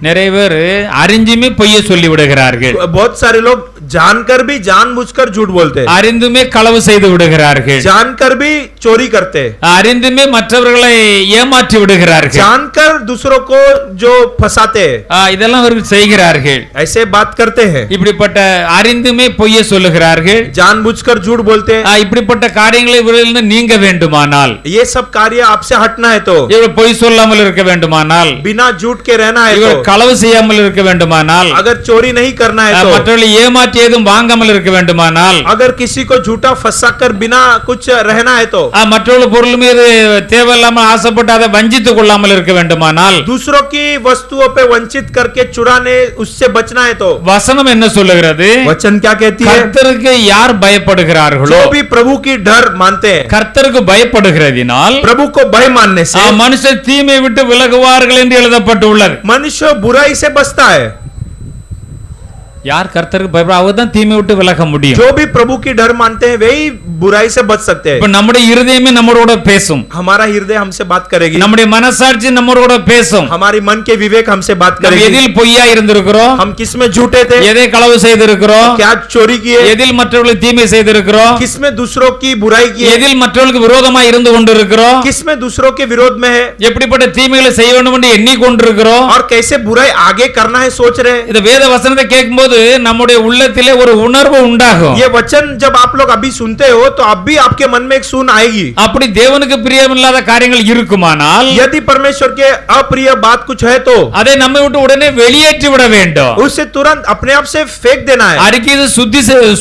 நிறைய பேர் அறிஞ்சுமே பொய்யை சொல்லி விடுகிறார்கள். बहुत सारे लोग जानकर भी जानबूझकर झूठ बोलते हैं। அறிந்துமே களவு செய்து விடுகிறார்கள். जानकर भी चोरी करते हैं। அறிந்துமே மற்றவர்களை ஏமாற்றி விடுகிறார்கள். जानकर दूसरों को जो फंसाते हैं இதெல்லாம் அவர்கள் செய்கிறார்கள். ऐसे बात करते हैं। இப்படிப்பட்ட அறிந்துமே பொய்யை சொல்லுகிறார்கள். जानबूझकर झूठ बोलते हैं। இப்படிப்பட்ட காரியங்களை இவர்களிருந்து நீங்க வேண்டுமானால் ये सब कार्य आपसे हटना है तो இவர் பொய் சொல்லாமல் இருக்க வேண்டுமானால் बिना झूठ के रहना है இவர் तो களவு செய்யாமல் இருக்க வேண்டுமானால் अगर चोरी नहीं करना है तो மற்றவர்களை ஏமாற்றி எதுவும் வாங்காமல் இருக்க வேண்டுமானால் अगर किसी को झूठा फंसाकर बिना कुछ रहना है तो மற்றவர்கள் பொருள் மீது தேவையில்லாமல் ஆசைப்பட்டு அதை வஞ்சித்துக் கொள்ளாமல் இருக்க வேண்டுமானால் दूसरों की वस्तुओं पे वंचित करके चुराने उससे बचना है तो வசனம் என்ன சொல்லுகிறது? वचन क्या कहती है? கர்த்தருக்கு யார் பயப்படுகிறார்களோ जो भी प्रभु की डर मानते हैं, கர்த்தருக்கு பயப்படுகிறதினால் प्रभु को भय मानने से மனுஷர் தீமை விட்டு விலகுவார்கள் என்று எழுதப்பட்டுள்ளது. मनुष्य बुराई से बचता है। யார் கர்த்தருக்கு பயப்பட அவர் தான் தீமை விட்டு விலக முடியும். जो भी प्रभु की डर मानते हैं वही बुराई से बच सकते இப்ப हैं। நம்முடைய இருதயமே நம்மளோட பேசும். हमारा हृदय हमसे बात करेगी। நம்முடைய மனசாட்சி நம்மளோட பேசும். हमारी मन के विवेक हमसे बात நம்ம करेगी। எதில் பொய்யா இருந்திருக்கிறோம், हम किसमें झूठे थे, எதை களவு செய்திருக்கிறோம், क्या चोरी किए, எதில் மற்றவர்களுக்கு தீமை செய்திருக்கிறோம், किसमें दूसरों की बुराई की, எதில் மற்றவர்களுக்கு விரோதமா இருந்து கொண்டிருக்கிறோம், किसमें दूसरों के विरोध में है எப்படிப்பட்ட தீமைகளை செய்ய வேண்டும் என்று எண்ணிக்கொண்டிருக்கிறோம். और कैसे बुराई आगे करना है सोच रहे हैं। இந்த வேத வசனத்தை கேட்கும்போது நம்முடைய உள்ளத்திலே ஒரு உணர்வு உண்டாகும். ये वचन जब आप लोग अभी सुनते हो तो अब भी आपके मन में एक सून आएगी। அப்படி தேவனுக்கு பிரியமில்லாத காரியங்கள் இருக்குமானால் यदि परमेश्वर के अप्रिय बात कुछ है तो அதை நம்மை விட்டு உடனே வெளியேற்றி விட வேண்டும். उसे तुरंत अपने आप से फेंक देना है। அறிக்கையை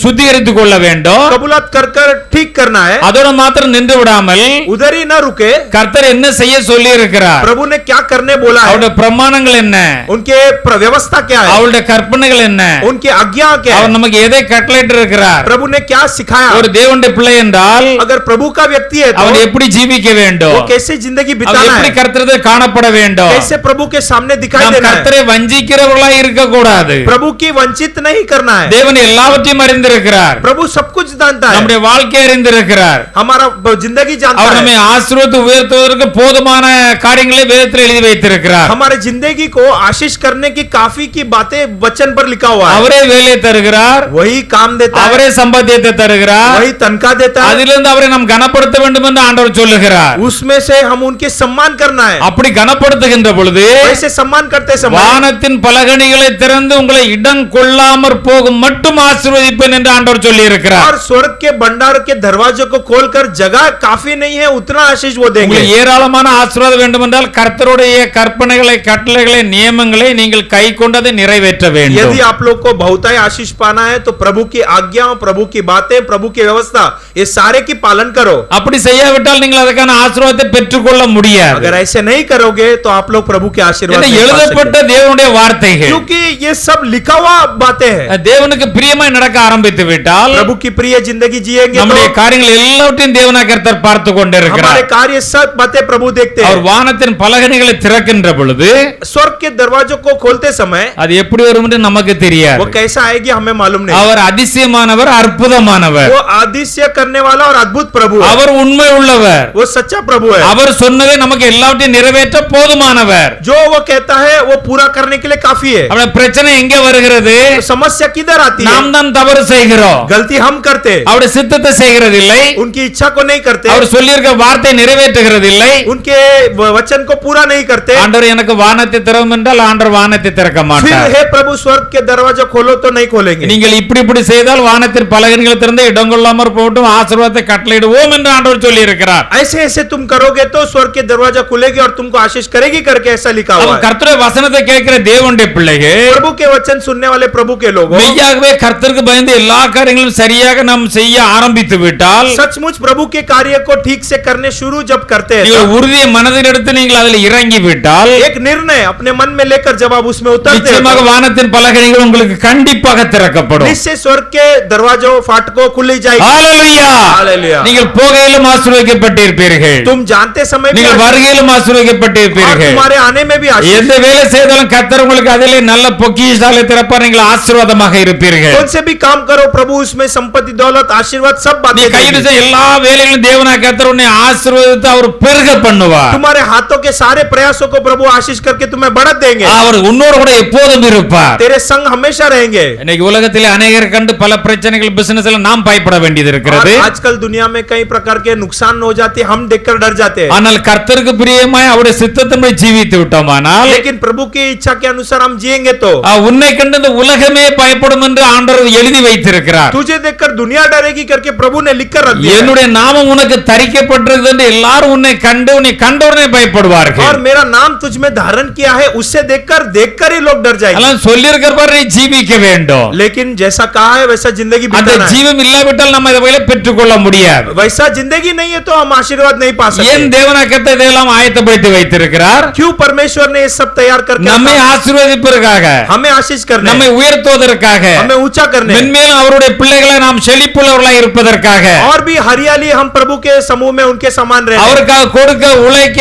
சுத்திகரித்துக் கொள்ள வேண்டும். कबूलात कर कर ठीक करना है। அதோட மாத்திரம் நின்று விடாமல் उधर ही न रुके। கர்த்தர் என்ன செய்ய சொல்லி இருக்கிறார், प्रभु ने क्या करने बोला है, அவருடைய பிரமாணங்கள் என்ன, उनके व्यवस्था क्या है, அவருடைய கற்பனைகள் என்ன, उनकी आज्ञा क्या அவர் है, நமக்கு எதை கட்டளையிட்டு இருக்கிறார்? प्रभु ने क्या सिखाया। ஒரு தேவனுடைய பிள்ளை என்றால் अगर प्रभु का व्यक्ति है तो அவன் எப்படி ஜீவிக்க வேண்டும்? वो कैसे जिंदगी அவன் बिताना எப்படி है, கர்த்தரை காணப்பட வேண்டும்? कैसे प्रभु के सामने दिखाई நாம் देना है। கர்த்தரை வஞ்சிக்கிறவர்களாய் இருக்க கூடாது. प्रभु की वंचित नहीं करना है। தேவன் எல்லாவற்றையும் அறிந்திருக்கிறார். प्रभु सब कुछ जानता है, நம்முடைய வாழ்க்கையை அறிந்திருக்கிறார். हमारा जिंदगी जानता அவர் है, நம்மை ஆசீர்வதித்து உயர்த்துவதற்கு போதுமான காரியங்களை வேதத்தில் எழுதி வைத்திருக்கிறார். हमारे जिंदगी को आशीष करने की काफी की बातें वचन पर लिखा हुआ है। அவரே வேலை தருகிறார், वही काम देता है, அவரே சம்பாத்தியத்தை தருகிறார். वही तनख्वाह देता है, அதிலிருந்து அவரை நாம் கனப்படுத்த வேண்டும் என்று ஆண்டவர் சொல்லுகிறார். उसमें से हम उनके सम्मान करना है। அப்படி கனப்படுத்துகின்ற பொழுது वैसे सम्मान करते समय வானத்தின் பலகணிகளை திறந்து உங்களை இடம் கொள்ளாமற் போகும் மட்டும் ஆசீர்வதிப்பேன் என்று ஆண்டவர் சொல்லி இருக்கிறார். और स्वर्ग के भंडार के दरवाजों को खोलकर जगह काफी नहीं है उतना आशीष वो देंगे। உங்களுக்கு ஏராளமான ஆசீர்வாதம் வேண்டும் என்றால் கர்த்தருடைய கற்பனைகளை கட்டளைகளை நியமங்களை நீங்கள் கை கொண்டதை நிறைவேற்ற வேண்டும். यदि आप लोग को बहुतायत आशीष पाना है तो प्रभु की आज्ञा, प्रभु की बातें, प्रभु की व्यवस्था ये सारे की पालन करो। அப்படி செய்யாவிட்டால் நீங்கள் அதற்கான ஆசீர்வாதத்தை பெற்றுக்கொள்ள முடியாது. अगर ऐसे नहीं करोगे तो आप लोग प्रभु के आशीर्वाद இது नहीं पा எழுதப்பட்ட सकते। தேவனுடைய வார்த்தைகள் क्योंकि ये सब लिखा हुआ बातें हैं। தேவனுக்கு பிரியமாய் நடக்க ஆரம்பித்து விட்டால் प्रभु की प्रिय जिंदगी जिएंगे நம்முடைய तो காரியங்கள் எல்லாவற்றையும் தேவனாக கர்த்தர் பார்த்து கொண்டிருக்கிறார். हमारे कार्य सब बातें प्रभु देखते அவர் हैं। வானத்தின் பலகணிகளை திறக்கின்ற பொழுது स्वर्ग के दरवाजों को खोलते समय அது எப்படி வரும் என்று நமக்கு தெரியாது. वो कैसा आएगी हमें मालूम नहीं। அவர் அதிசயமானவர், அற்புதமானவர், वो आदिश्य करने वाला और अद्भुत प्रभु है। அவர் उண்மை உள்ளவர், वो सच्चा प्रभु है। அவர் சொன்னதை நமக்கு எல்லாவற்றையும் நிறைவேற்ற போதுமானவர். जो वो कहता है वो पूरा करने के लिए काफी है। அவருடைய பிரச்சனை எங்கே வருகிறது? तो समस्या किधर आती है? நாம் தான் தவறு செய்கிறோம். गलती हम करते, அவருடைய சித்தத்தை செய்கிறதில்லை. उनकी इच्छा को नहीं करते, அவர் சொல்லியிருக்க வார்த்தை நிறைவேற்றுகிறதில்லை. उनके वचन को पूरा नहीं करते। ஆண்டவர் எனக்கு வானத்தை திறவும் என்றால் ஆண்டவர் வானத்தை திறக்க फिर மாட்டார். हे प्रभु स्वर्ग के दरवाजा खोलो तो नहीं खोलेंगे। நீங்கள் இப்படி செய்தால் வானத்தின் பலகணிகளை திறந்து இடம் கொள்ளாமற் போட்டும் ஆசீர்வாதத்தை கட்டளையிடுவோம் என்று ஆண்டவர் சொல்லி இருக்கிறார். ऐसे ऐसे तुम करोगे तो स्वर्ग के दरवाजा खुलेगी और तुमको आशीष करेगी करके ऐसा लिखा हुआ அவன் है। கர்த்தருடைய வசனத்தை கேட்கிற தேவனுடைய பிள்ளைகள் प्रभु के वचन सुनने वाले प्रभु के लोगों மெய்யாகவே கர்த்தருக்கு பயந்து எல்லா காரியங்களும் சரியாக நாம் செய்ய ஆரம்பித்து விட்டால் सचमुच प्रभु के कार्य को ठीक से करने शुरू जब करते हैं நீங்கள் உறுதியை மனதில் எடுத்து நீங்கள் அதில் இறங்கி விட்டால் एक निर्णय अपने मन में लेकर जब आप उसमें उतरते நிச்சயமாக हैं வானத்தின் பலகணிகள் உங்களுக்கு கண்டிப்பாக திறக்கப்படும். निश्चय स्वर्ग के दरवाजों फाटकों खुली जाएगी। ஹalleluya! हालेलुया। நீங்கள் போகையிலும் ஆசீர்வதிக்கப்பட்டிருப்பீர்கள், तुम जानते समय भी நீங்கள் வருகையிலும் और ஆசீர்வதிக்கப்பட்டிருப்பீர்கள். तुम्हारे आने में भी आशीष। எந்த வேலை செய்தாலும் கர்த்தர் உங்களுக்கு அதிலே நல்ல பொக்கிஷாலை திறப்பார், நீங்கள் ஆசீர்வாதமாக இருப்பீர்கள். कौन से भी काम करो प्रभु उसमें संपत्ति दौलत आशीर्वाद सब நீ बातें கையில் देंगे। செய்ய எல்லா வேலைகளும் தேவனாக கர்த்தர் உன்னை ஆசீர்வதித்து அவர் பெருக பண்ணுவார். तुम्हारे हाथों के सारे प्रयासों को प्रभु आशीष करके तुम्हें बढ़त देंगे। அவர் உன்னோடு கூட எப்போதும் இருப்பார். तेरे संग हमेशा रहेंगे। இன்னைக்கு உலகத்திலே அநேகர் கண்டு பல பிரச்சனைகள் பிசினஸ்ல நாம் பயப்பட வேண்டியது और இருக்கிறது. आजकल दुनिया में कई प्रकार के नुकसान हो जाते हैं, हम देखकर डर जाते हैं। ஆனால் கர்த்தருக்கு பிரியமாய் அவருடைய சித்தத்தின்படி ஜீவித்து விட்டோமானால் लेकिन प्रभु की इच्छा के अनुसार हम जिएंगे तो உன்னை கண்டு இந்த உலகமே பயப்படும் என்று ஆண்டவர் எழுதி வைத்திருக்கிறார். तुझे देखकर दुनिया डरेगी करके प्रभु ने लिखकर रख दिया है। என்னுடைய நாமம் உனக்கு தரிக்கப்பட்டிருக்கிறது என்று எல்லாரும் உன்னை கண்டவுடனே பயப்படுவார்கள். और मेरा नाम तुझ में धारण किया है उससे देखकर ही लोग डर जाएंगे। அதெல்லாம் சொல்லியிருக்கிற பாரு, நீ ஜீவிக்க வேண்டும். लेकिन जैसा कहा है वैसा जिंदगी அந்த बिताना है। ஜீவம் இல்லாவிட்டால் நம்ம இதை பெற்றுக்கொள்ள முடியாது. वैसा जिंदगी नहीं है तो हम आशीर्वाद नहीं पा ஏன் सकते। தேவனாக்கத்தை இதெல்லாம் ஆயத்தப்படுத்தி வைத்திருக்கிறார்? क्यों परमेश्वर ने ये सब तैयार करके நம்மை रखा? ஆசீர்வதிப்பதற்காக, हमें आशीष करने, நம்மை உயர்த்துவதற்காக, हमें ऊंचा करने மென்மேலும் அவருடைய பிள்ளைகளை நாம் செழிப்புள்ளவர்களாய் இருப்பதற்காக, और भी हरियाली हम प्रभु के समूह में उनके समान रहे அவருக்காக கொடுக்க உழைக்க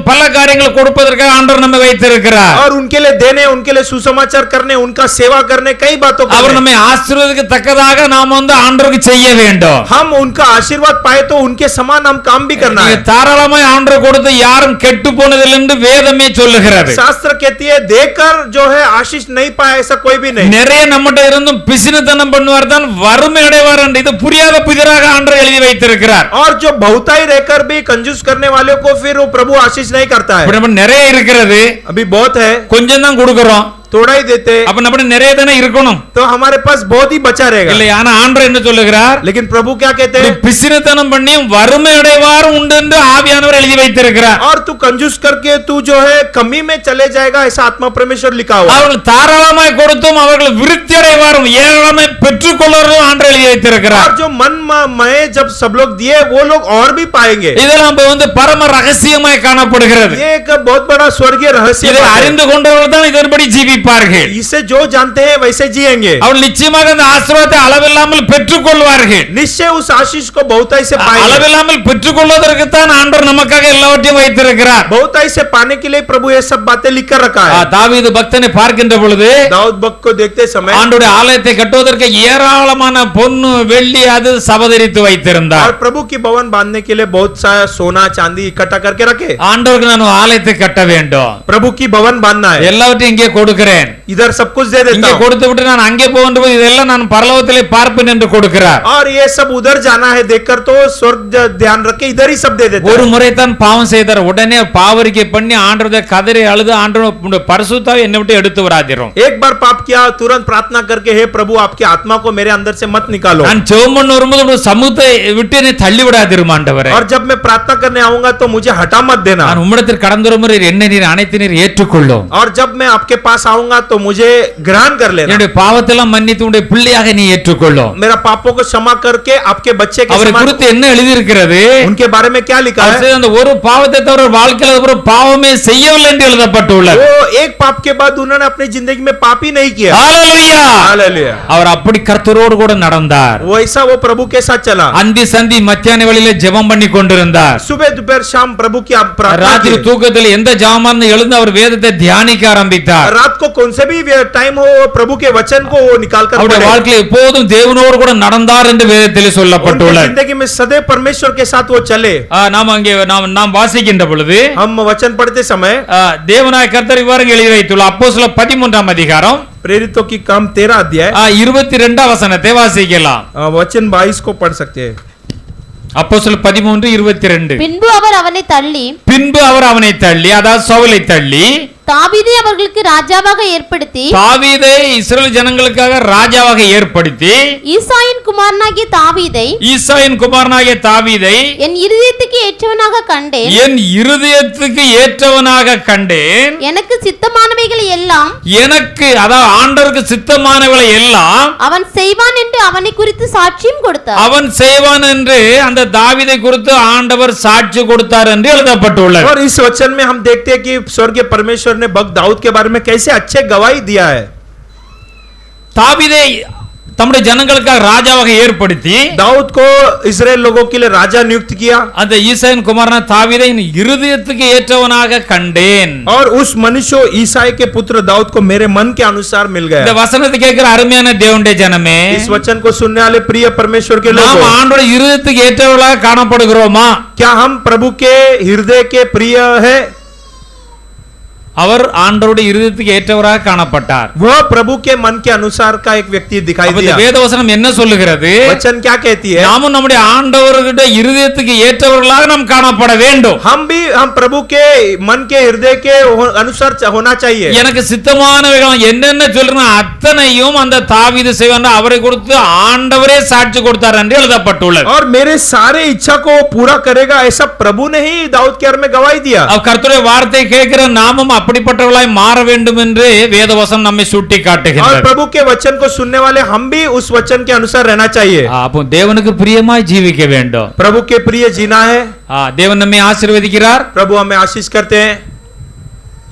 பல காரியங்கள் கொடுப்பதற்காக ஆண்டவர் நம்மை வைத்திருக்கிறார். और उनके लिए देने, उनके लिए सुसमाचार करने, उनका सेवा करने, कई बातों அவர் करने। நம்மை ஆசீர்வதிக்கத்தக்கதாக நாம் ஆண்டவருக்கு செய்ய வேண்டும். हम उनका आशीर्वाद पाए तो उनके समान हम काम भी करना है। நீங்க தாராளமாய் ஆண்டவர் கொடுத்து யாரும் கெட்டு போனதில்லை என்று வேதமே சொல்லுகிறது. शास्त्र कहती है देकर जो है आशीष नहीं पाया ऐसा कोई भी नहीं। நிறைய நம்மகிட்ட இருந்தும் பிசினத்தனம் பண்ணுவார் தான் வறுமை அடைவார் என்று இது புரியாத புதிராக ஆண்டவர் எழுதி வைத்திருக்கிறார். और जो बहुताई रहकर भी कंजूस करने वालों को फिर वो प्रभु आशीष नहीं करता है। இப்ப நம்ம நிறைய இருக்கிறது, अभी बहुत है, கொஞ்சம் தான் கொடுக்கிறோம், थोड़ा ही देते, அப்ப நம்ம நிறைய தானே இருக்கணும் तो हमारे पास बहुत ही बचा रहेगा। இல்லை? ஆனா ஆண்டவர் என்ன சொல்லுகிறார்? लेकिन प्रभु क्या कहते हैं? பிசினத்தனம் பண்ணியும் வறுமை அடைவார் உண்டு என்று ஆவியானவர் எழுதி வைத்திருக்கிறார். और तू कंजूस करके तू जो है कमी में चले जाएगा ऐसा आत्मा परमेश्वर लिखा हुआ है। அவர்கள் தாராளமாய் கொடுத்தும் அவர்கள் விருத்தி அடைவாரும் ஏராளமாய் பெற்றுக்கொள்ளவும் ஆண்டவர் எழுதி வைத்திருக்கிறார். और जो मन में जब सब लोग दिए वो लोग और भी पाएंगे। இதெல்லாம் பரம ரகசியமாய் காணப்படுகிறது. ये एक बहुत बड़ा स्वर्गीय रहस्य இதை है। அறிந்து கொண்டவர்கள் தான் இதன்படி ஜீவிப்பார்கள். ஜீவிப்பார்கள் इसे जो जानते हैं वैसे जिएंगे, அவர்கள் நிச்சயமாக அந்த ஆசீர்வாதத்தை அளவில்லாமல் பெற்றுக்கொள்வார்கள் निश्चय उस आशीष को बहुताई से पाएंगे। அளவில்லாமல் பெற்றுக்கொள்வதற்கு தான் ஆண்டவர் நமக்காக எல்லாவற்றையும் வைத்திருக்கிறார் बहुताई से पाने के लिए प्रभु ये सब बातें लिख कर रखा है। தாவீது பக்தனை பார்க்கின்ற பொழுது दाऊद भक्त को देखते समय ஆண்டவருடைய ஆலயத்தை கட்டுவதற்கு ஏராளமான பொன்னு வெள்ளி அது சபதரித்து வைத்திருந்தார் और प्रभु की भवन बांधने के लिए बहुत सा सोना चांदी इकट्ठा करके रखे। ஆண்டவருக்கு நான் ஆலயத்தை கட்ட வேண்டும் प्रभु की भवन बांधना है, எல்லாவற்றையும் இங்கே கொடுக்கிறேன் इधर सब कुछ दे देता இங்கே हूं கொடுத்து விட்டு நான் அங்கே போகின்ற போது இதெல்லாம் நான் பரலோகத்திலே பார்ப்பேன் என்று கொடுக்கிறார் और ये सब उधर जाना है देखकर तो स्वर्ग ध्यान रख के इधर ही सब दे देता ஒரு है। முறை தான் பாவம் செய்தார், உடனே பாவரிக்கை பண்ணி ஆண்டவருடைய கதறி அழுது ஆண்டவருடைய பரிசுத்தாவை என்னை விட்டு எடுத்து வராதிரும். एक बार पाप किया तुरंत प्रार्थना करके हे प्रभु आपकी आत्मा को मेरे अंदर से मत निकालो, நான் ஜெபம் பண்ண வரும்போது உடைய சமூகத்தை விட்டு என்னை தள்ளி விடாதிரும் ஆண்டவரே. और जब मैं प्रार्थना करने आऊंगा तो मुझे हटा मत देना, நான் உம்மிடத்தில் கடந்து வரும்போது என்னை நீர் அனைத்து நீர் ஏற்றுக்கொள்ளும். और जब मैं आपके पास आऊंगा तो मुझे ग्रहण कर लेना, என்னுடைய பாவத்தெல்லாம் மன்னித்து உடைய பிள்ளையாக நீ ஏற்றுக்கொள்ளும். मेरा पापों को क्षमा करके आपके बच्चे के அவரை समान। குறித்து என்ன எழுதி இருக்கிறது? उनके बारे में क्या लिखा அவர் है? செய்த அந்த ஒரு பாவத்தை தவிர வாழ்க்கையில் அதுக்கப்புறம் பாவமே செய்யவில்லை என்று எழுதப்பட்டுள்ளது. वो एक पाप के बाद उन्होंने अपनी जिंदगी में पाप ही नहीं किया। ஹalleluya. हालेलुया। அவர் அப்படி கர்த்தரோடு கூட நடந்தார். वैसा वो प्रभु के साथ चला, அந்தி சந்தி மத்தியான வேளையில ஜெபம் பண்ணி கொண்டிருந்தார். सुबह दोपहर शाम प्रभु की प्रार्थना ராத்திரி की। தூக்கத்தில் எந்த ஜாமான் எழுந்து அவர் வேதத்தை தியானிக்க ஆரம்பித்தார். रात को कौन से भी टाइम हो प्रभु के वचन को वो निकाल कर அவருடைய पढ़े। வாழ்க்கையில் எப்போதும் தேவனோடு கூட நடந்தார் என்று வேதத்தில் उनकी சொல்லப்பட்டுள்ளது. जिंदगी में सदैव परमेश्वर के साथ वो चले। நாம் அங்கே நாம் வாசிக்கின்ற பொழுது हम वचन पढ़ते समय தேவனாய் கர்த்தர் இவ்வாறு எழுதி வைத்துள்ளார். அப்போஸ்தலர் 13ஆம் அதிகாரம் प्रेरितों की काम 13 अध्याय 22 வசனத்தை வாசிக்கலாம். वचन 22 को पढ़ सकते हैं। அப்போஸ்தலர் 13:22. பின்பு அவர் அவனை தள்ளி பின்பு அவர் அவனை தள்ளி, அதாவது சவுலை தள்ளி தாவீதை அவர்களுக்கு ராஜாவாக ஏற்படுத்தி தாவீதை இஸ்ரவேல் ஜனங்களுக்காக ராஜாவாக ஏற்படுத்தி ஈசாயின் குமாரனாகிய தாவீதை ஈசாயின் குமாரனாகிய தாவீதை என் இருதயத்துக்கு ஏற்றவனாக கண்டேன், என் இருதயத்துக்கு ஏற்றவனாக கண்டேன். எனக்கு சித்தமானவைகளை எல்லாம் எனக்கு, அதாவது ஆண்டவருக்கு சித்தமானவளை எல்லாம் அவன் செய்வான் என்று அவனை குறித்து சாட்சியம் கொடுத்தார். அவன் செய்வான் என்று அந்த தாவீதை குறித்து ஆண்டவர் சாட்சி கொடுத்தார் என்று எழுதப்பட்டுள்ளது. और इस वचन में हम देखते हैं कि स्वर्गीय परमेश्वर ने भक्त दाऊद के बारे में कैसे अच्छे गवाही दिया है। தாவீதை தம்முடைய ஜனங்களுக்காக ராஜாவாக ஏற்படுத்தி दाऊद को इस्राएल लोगों के लिए राजा नियुक्त किया, அந்த ஈசாயின் குமாரனான தாவீதை என் இருதயத்துக்கு ஏற்றவனாக கண்டேன். और उस मनुष्य ईसाई के पुत्र दाऊद को मेरे मन के अनुसार मिल இந்த गया। வசனத்தை கேட்கிற அருமையான தேவனுடைய ஜனமே, इस वचन को सुनने वाले प्रिय परमेश्वर के நாம் लोग, ஆண்டோட இருதயத்துக்கு ஏற்றவர்களாக காணப்படுகிறோமா? क्या हम प्रभु के हृदय के प्रिय है? அவர் ஆண்டவருடைய இருதயத்துக்கு ஏற்றவராக காணப்பட்டார். वह प्रभु के मन के अनुसार का एक व्यक्ति दिखाई அப்ப இந்த दिया। வேதவசனம் என்ன சொல்லுகிறது? वचन क्या कहती है? நாமும் நம்முடைய ஆண்டவருடைய இருதயத்துக்கு ஏற்றவர்களாக நாம் காணப்பட வேண்டும். हम प्रभु के मन के हृदय के अनुसार होना चाहिए। எனக்கு சித்தமானவைகள் என்னென்ன சொல்றேன் அத்தனையும் அந்த தாவீது செய்வான், அவரை கொடுத்து ஆண்டவரே சாட்சி கொடுத்தார் என்று எழுதப்பட்டுள்ளது. और मेरे सारे इच्छा को पूरा करेगा ऐसा प्रभु ने ही दाऊद के बारे में गवाही दिया। கர்த்தருடைய வார்த்தை கேட்கிற நாமும் அப்படிப்பட்டவர்களாய் மாற வேண்டும் என்று வேதவசனம் நம்மை சுட்டி और காட்டுகிறது. प्रभु के वचन को सुनने वाले हम भी उस वचन के अनुसार रहना चाहिए। அப்போ தேவனுக்கு பிரியமாய் ஜீவிக்க வேண்டும். प्रभु के प्रिय जीना है। தேவன் நம்மை ஆசீர்வதிக்கிறார். प्रभु हमें आशीष करते हैं,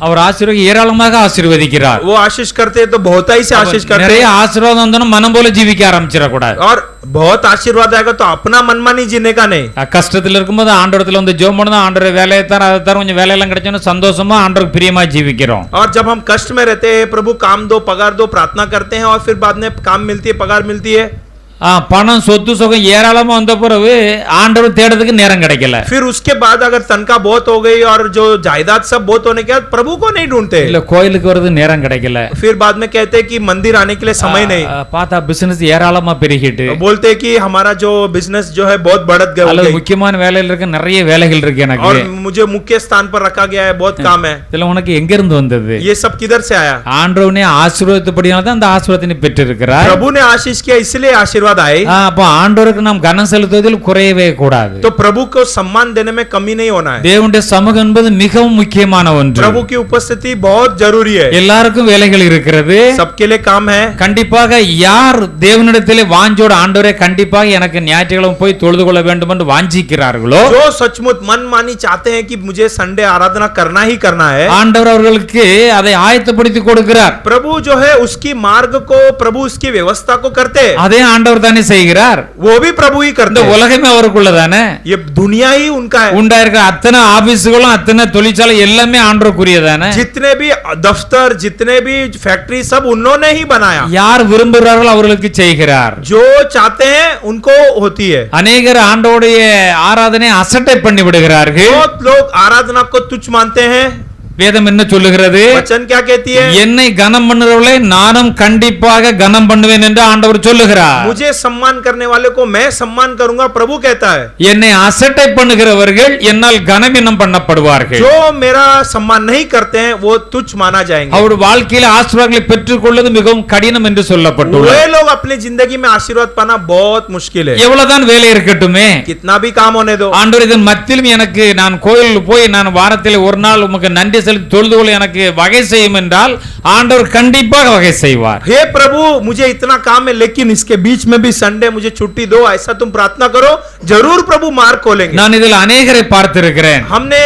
அவர் ஆசீர்வாதம் ஏராளமாக ஆசீர்வதிக்கிறார். वो आशीष करते हैं तो बहुत ही से आशीष करते நிறைய हैं। ஆசீர்வாதம் வந்தோம் மனம் போல ஜீவிக்க ஆரம்பிச்சிடக்கூடாது. और बहुत आशीर्वाद आएगा तो अपना मनमानी जीने का नहीं। கஷ்டத்துல இருக்கும்போது ஆண்டவரத்துல வந்து ஜெபம் பண்ணா ஆண்டவர் வேலையை தர அதை தர கொஞ்சம் வேலையெல்லாம் கிடைச்சோன்னு சந்தோஷமா ஆண்டவருக்கு பிரியமா ஜீவிக்கிறோம். और जब हम कष्ट में रहते हैं प्रभु काम दो पगार दो प्रार्थना करते हैं और फिर बाद में काम मिलती है पगार मिलती है, பணம் சொத்து சுகம் ஏராளமா வந்த பிறகு ஆண்டவர் தேடுறதுக்கு நேரம் கிடைக்கல. फिर उसके बाद अगर तनख्वाह बहुत हो गई और जो जायदाद सब बहुत होने के बाद प्रभु को नहीं ढूंढते, இல்ல கோயிலுக்கு வரது நேரம் கிடைக்கல. फिर बाद में कहते हैं कि मंदिर आने के लिए समय नहीं, பார்த்தா பிசினஸ் ஏராளமா பெருகிட்டு, बोलते हैं कि हमारा जो बिजनेस जो है बहुत बढ़त அல்லது गया முக்கியமான வேலையில இருக்க நிறைய வேலைகள் இருக்கு எனக்கு. और मुझे मुख्य स्थान पर रखा गया है, बहुत काम है। இதுல உனக்கு எங்க இருந்து வந்தது? ये सब किधर से आया? ஆண்டவனே ஆசீர்வாதப்படியால தான் அந்த ஆசீர்வாதத்தை பெற்று இருக்கிறார். प्रभु ने आशीष किया इसलिए आशीर्वाद आशीर्वाद आए அப்போ ஆண்டவருக்கு நாம் கனம் செலுத்துவதில் குறையவே கூடாது. तो प्रभु को सम्मान देने में कमी नहीं होना है. தேவனுடைய சமூகம் என்பது மிகவும் முக்கியமான ஒன்று. प्रभु की उपस्थिति बहुत जरूरी है. எல்லாருக்கும் வேலைகள் இருக்கிறது, सबके लिए काम है. கண்டிப்பாக யார் தேவனிடத்திலே வாஞ்சோடு ஆண்டவரே கண்டிப்பாக எனக்கு ஞாயிற்றுக்கிழமை போய் தொழுது கொள்ள வேண்டும் என்று வாஞ்சிக்கிறார்களோ, जो सचमुच मनमानी चाहते हैं कि मुझे संडे आराधना करना ही करना है, ஆண்டவர் அவர்களுக்கு அதை ஆயத்தப்படுத்தி கொடுக்கிறார். प्रभु जो है उसकी मार्ग को, प्रभु उसकी व्यवस्था को करते हैं. அதே ஆண்டவர் தானே செய்கிறார். वो भी प्रभु ही करते இந்த हैं. உலகமே அவருக்குள்ளதானே. ये दुनिया ही उनका है. உண்டாயிருக்கிற அத்தனை ஆபீஸ்களும் அத்தனை தொழிற்சாலை எல்லாமே ஆண்டவருக்குரியதானே. जितने भी दफ्तर, जितने भी फैक्ट्री, सब उन्होंने ही बनाया. யார் விரும்புகிறார்களோ அவர்களுக்கு செய்கிறார். जो चाहते हैं उनको होती है. அநேகர் ஆண்டவருடைய ஆராதனை அசட்டை பண்ணி விடுகிறார்கள். बहुत लोग आराधना को तुच्छ मानते हैं. வேதம் என்ன சொல்லுகிறது? वचन क्या कहती है? என்னை கனம் பண்ணுறவளை நானும் கண்டிப்பாக கனம் பண்ணுவேன் என்று ஆண்டவர் சொல்லுகிறார். मुझे सम्मान करने वाले को मैं सम्मान करूंगा, प्रभु कहता है. என்னை அசட்டை பண்ணுகிறவர்கள் என்னால் கனவீனம் பண்ணப்படுவார்கள். जो मेरा सम्मान नहीं करते हैं वो तुच्छ माना जाएंगे. அவர் வாழ்க்கையில ஆசீர்வாதங்களை பெற்றுக்கொள்வது மிகவும் கடினம் என்று சொல்லப்பட்டுள்ளது. वे लोग अपनी जिंदगी में आशीर्वाद पाना बहुत मुश्किल है. எவ்வளவுதான் வேலை இருக்கட்டுமே, कितना भी काम होने दो. ஆண்டவர் இதன் மத்தியிலும் எனக்கு நான் கோயிலுக்கு போய் நான் வாரத்தில் ஒரு நாள் உமக்கு நன்றி செலுத்தி தொழுது கொள்ள எனக்கு வகை செய்யும் என்றால் ஆண்டவர் கண்டிப்பாக வகை செய்வார். हे प्रभु मुझे इतना काम है लेकिन इसके बीच में भी संडे मुझे छुट्टी दो, ऐसा तुम प्रार्थना करो, जरूर प्रभु मार्ग खोलेंगे. நான் இதில் अनेகரை பார்த்திருக்கிறேன். हमने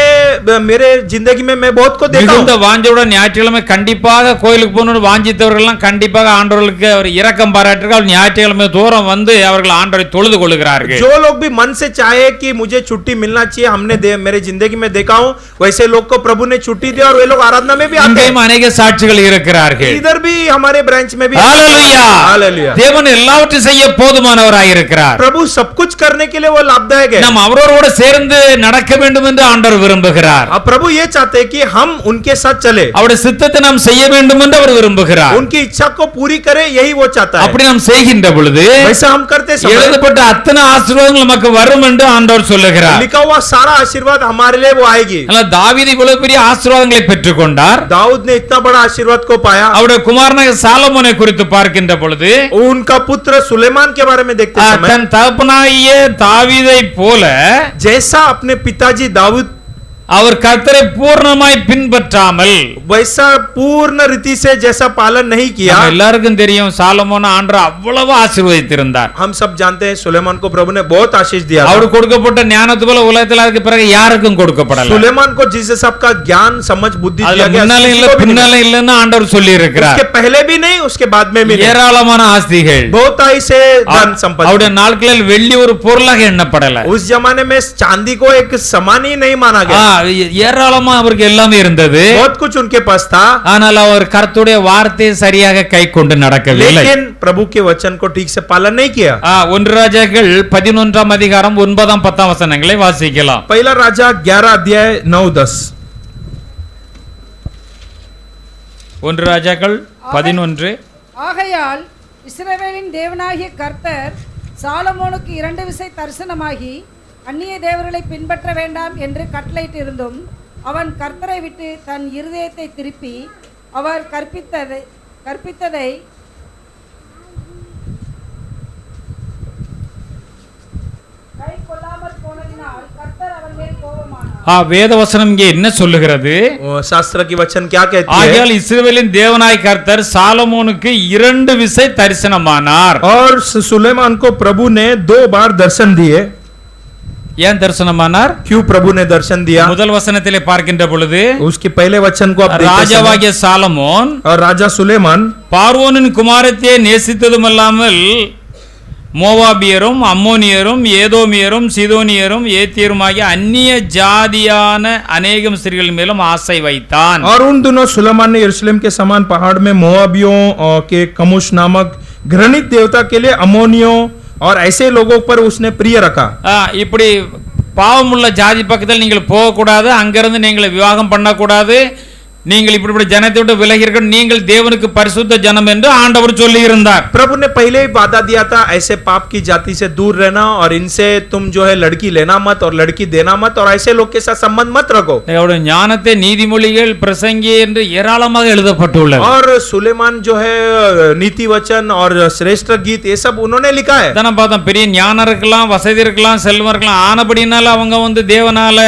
मेरे जिंदगी में मैं बहुत को देखा மிகுந்த हूं. வாஞ்சையுடன் ஞாயிற்றுக்கிழமை கண்டிப்பாக கோயிலுக்கு போகணும்னு வாஞ்சித்தவர்கள் எல்லாம் கண்டிப்பாக ஆண்டவர்களுக்கு அவர் இரக்கம் பாராட்டுகிறார்கள். ஞாயிற்றுக்கிழமை தூரம் வந்து அவர்கள் ஆண்டவரை தொழுது கொள்கிறார்கள். जो लोग भी मन से चाहे कि मुझे छुट्टी मिलना चाहिए, हमने मेरे जिंदगी में देखा हूं, वैसे लोग को प्रभु ने छुट्टी दी और वे लोग आराधना में भी आते இங்கேயும் हैं. अनेक சாட்சிகள் இருக்கிறார்கள். इधर भी हमारे ब्रांच में भी. ஹalleluya. हालेलुया. தேவன் எல்லாவற்றையும் செய்ய போதுமானவராய் இருக்கிறார். प्रभु सब कुछ करने के लिए वो लाभदायक है. நாம் அவரோடு சேர்ந்து நடக்க வேண்டும் என்று ஆண்டவர் விரும்புகிறார். अब प्रभु ये चाहते हैं कि हम उनके साथ चले, அவருடைய சித்தத்தை நாம் செய்ய வேண்டும் என்று அவர் விரும்புகிறார். उनकी इच्छा को पूरी करे, यही वो चाहता है. அப்படி நாம் செய்கின்ற பொழுது वैसा हम करते समय எழுதப்பட்ட அத்தனை ஆசீர்வாதங்கள் நமக்கு வரும் என்று ஆண்டவர் சொல்லுகிறார். लिखा हुआ सारा आशीर्वाद हमारे लिए वो आएगी. அதனால தாவீது இவ்வளவு பெரிய ஆசீர்வாதங்களை பெற்றுக்கொண்டார். दाऊद ने इतना बड़ा आशीर्वाद को पाया. அவருடைய குமாரனாகிய சாலமோனை குறித்து பார்க்கின்ற பொழுது उनका पुत्र सुलेमान के बारे में देखते समय தன் தகப்பனாகிய தாவீதை போல जैसा अपने पिताजी दाऊद அவர் கர்த்தரை பூர்ணமாய் பின்பற்றாமல், वैसा पूर्ण रीति से जैसा पालन नहीं किया. நம்ம எல்லாருக்கும் தெரியும் சாலமோனை ஆண்டவர் அவ்வளவு ஆசீர்வதித்திருந்தார். हम सब जानते हैं सुलेमान को प्रभु ने बहुत आशीष दिया था. அவர் கொடுக்கப்பட்ட ஞானத்து போல உலகத்தில் அதுக்கு பிறகு யாருக்கும் கொடுக்கப்படல. सुलेमान को जिस हिसाब का ज्ञान, समझ, बुद्धि அதுல दिया गया, முன்னால இல்ல किसी को भी नहीं. பின்னால இல்லன்னு ஆண்டவர் சொல்லி இருக்கிறார். उसके पहले भी नहीं, उसके बाद में भी नहीं. ஏராளமான ஆஸ்திகள், बहुताई से धन संपत्ति. அவருடைய நாட்களில் வெள்ளி ஒரு பொருளாக எண்ணப்படல. उस जमाने में चांदी को एक समान ही नहीं माना गया. ஏராளமா அவருக்கு எல்லாமே இருந்தது. बहुत कुछ उनके पास था, ஆனால் அவர் கர்த்தருடைய வார்த்தையை சரியாக கை கொண்டு நடக்கவில்லை. लेकिन प्रभु के वचन को ठीक से पालन नहीं किया. 1 ராஜாக்கள் 11ஆம் அதிகாரம் 9 10 வசனங்களை வாசிக்கலாம். पहला राजा 11 अध्याय 9-10. 1 ராஜாக்கள் 11. ஆகையால் இஸ்ரவேலின் தேவனாகிய கர்த்தர் சாலமோனுக்கு 2 விசை தரிசனமாகி அந்நிய தேவர்களை பின்பற்ற வேண்டாம் என்று கட்டளையிட்டிருந்தும் அவன் கர்த்தரை விட்டு தன் இருதயத்தை திருப்பி அவர் கற்பித்ததை கை கொள்ளாமல் போனதினால் கர்த்தர் அவன் மேல் கோபமானார். வேத வசனம் இங்கே என்ன சொல்லுகிறது? शास्त्र की वचन क्या कहती है? ஆகையால் இஸ்ரவேலின் தேவனாய் கர்த்தர் சாலமோனுக்கு 2 விசை தரிசனமானார். और सुलेमान को प्रभु ने 2 बार दर्शन दिए. ஏன் தரிசனமானார்? क्यों प्रभु ने दर्शन दिया? முதல் வசனத்திலே பார்க்கின்ற பொழுது उसके पहले वचन को आप देखते समय, ராஜாவாகிய சாலமோன் और राजा सुलेमान பார்வோனின் குமாரத்தையே நேசித்ததுமல்லாமல் மோவாபியரும் அம்மோனியரும் ஏதோமியரும் சீதோனியரும் ஏத்தியருமாகிய அந்நிய ஜாதியான அநேகம் ஸ்திரீகள் மேலும் ஆசை வைத்தான். और उन दोनों सुलेमान ने यरूशलेम के समान पहाड़ में मोआबियों के कमुश नामक घृणित देवता के लिए अमोनियों और ऐसे लोगों पर उसने प्रिय रखा. இப்படி பாவமுள்ள ஜாதி பக்கத்தில் நீங்கள் போகக்கூடாது, அங்கிருந்து நீங்கள் விவாகம் பண்ணக்கூடாது, நீங்கள் இப்படிப்பட்ட ஜனத்தை விட்டு விலகிறீர்கள், நீங்கள் தேவனுக்கு பரிசுத்த ஜனம் என்று ஆண்டவர் சொல்லி இருந்தார். प्रभु ने पहले ही वादा दिया था, ऐसे पाप की जाति से दूर रहना और इनसे तुम जो है लड़की लेना मत और लड़की देना मत और ऐसे लोग के साथ संबंध मत रखो. அவருடைய ஞானத்தை நீதிமொழிகள், பிரசங்கி என்று ஏராளமாக எழுதப்பட்டுள்ளது. और सुलेमान जो है नीति वचन और श्रेष्ठ गीत ये सब उन्होंने लिखा है. அதான் பார்த்தோம், பெரிய ஞானம் இருக்கலாம், வசதி இருக்கலாம், செல்வம் இருக்கலாம், ஆனபடினால அவங்க தேவனால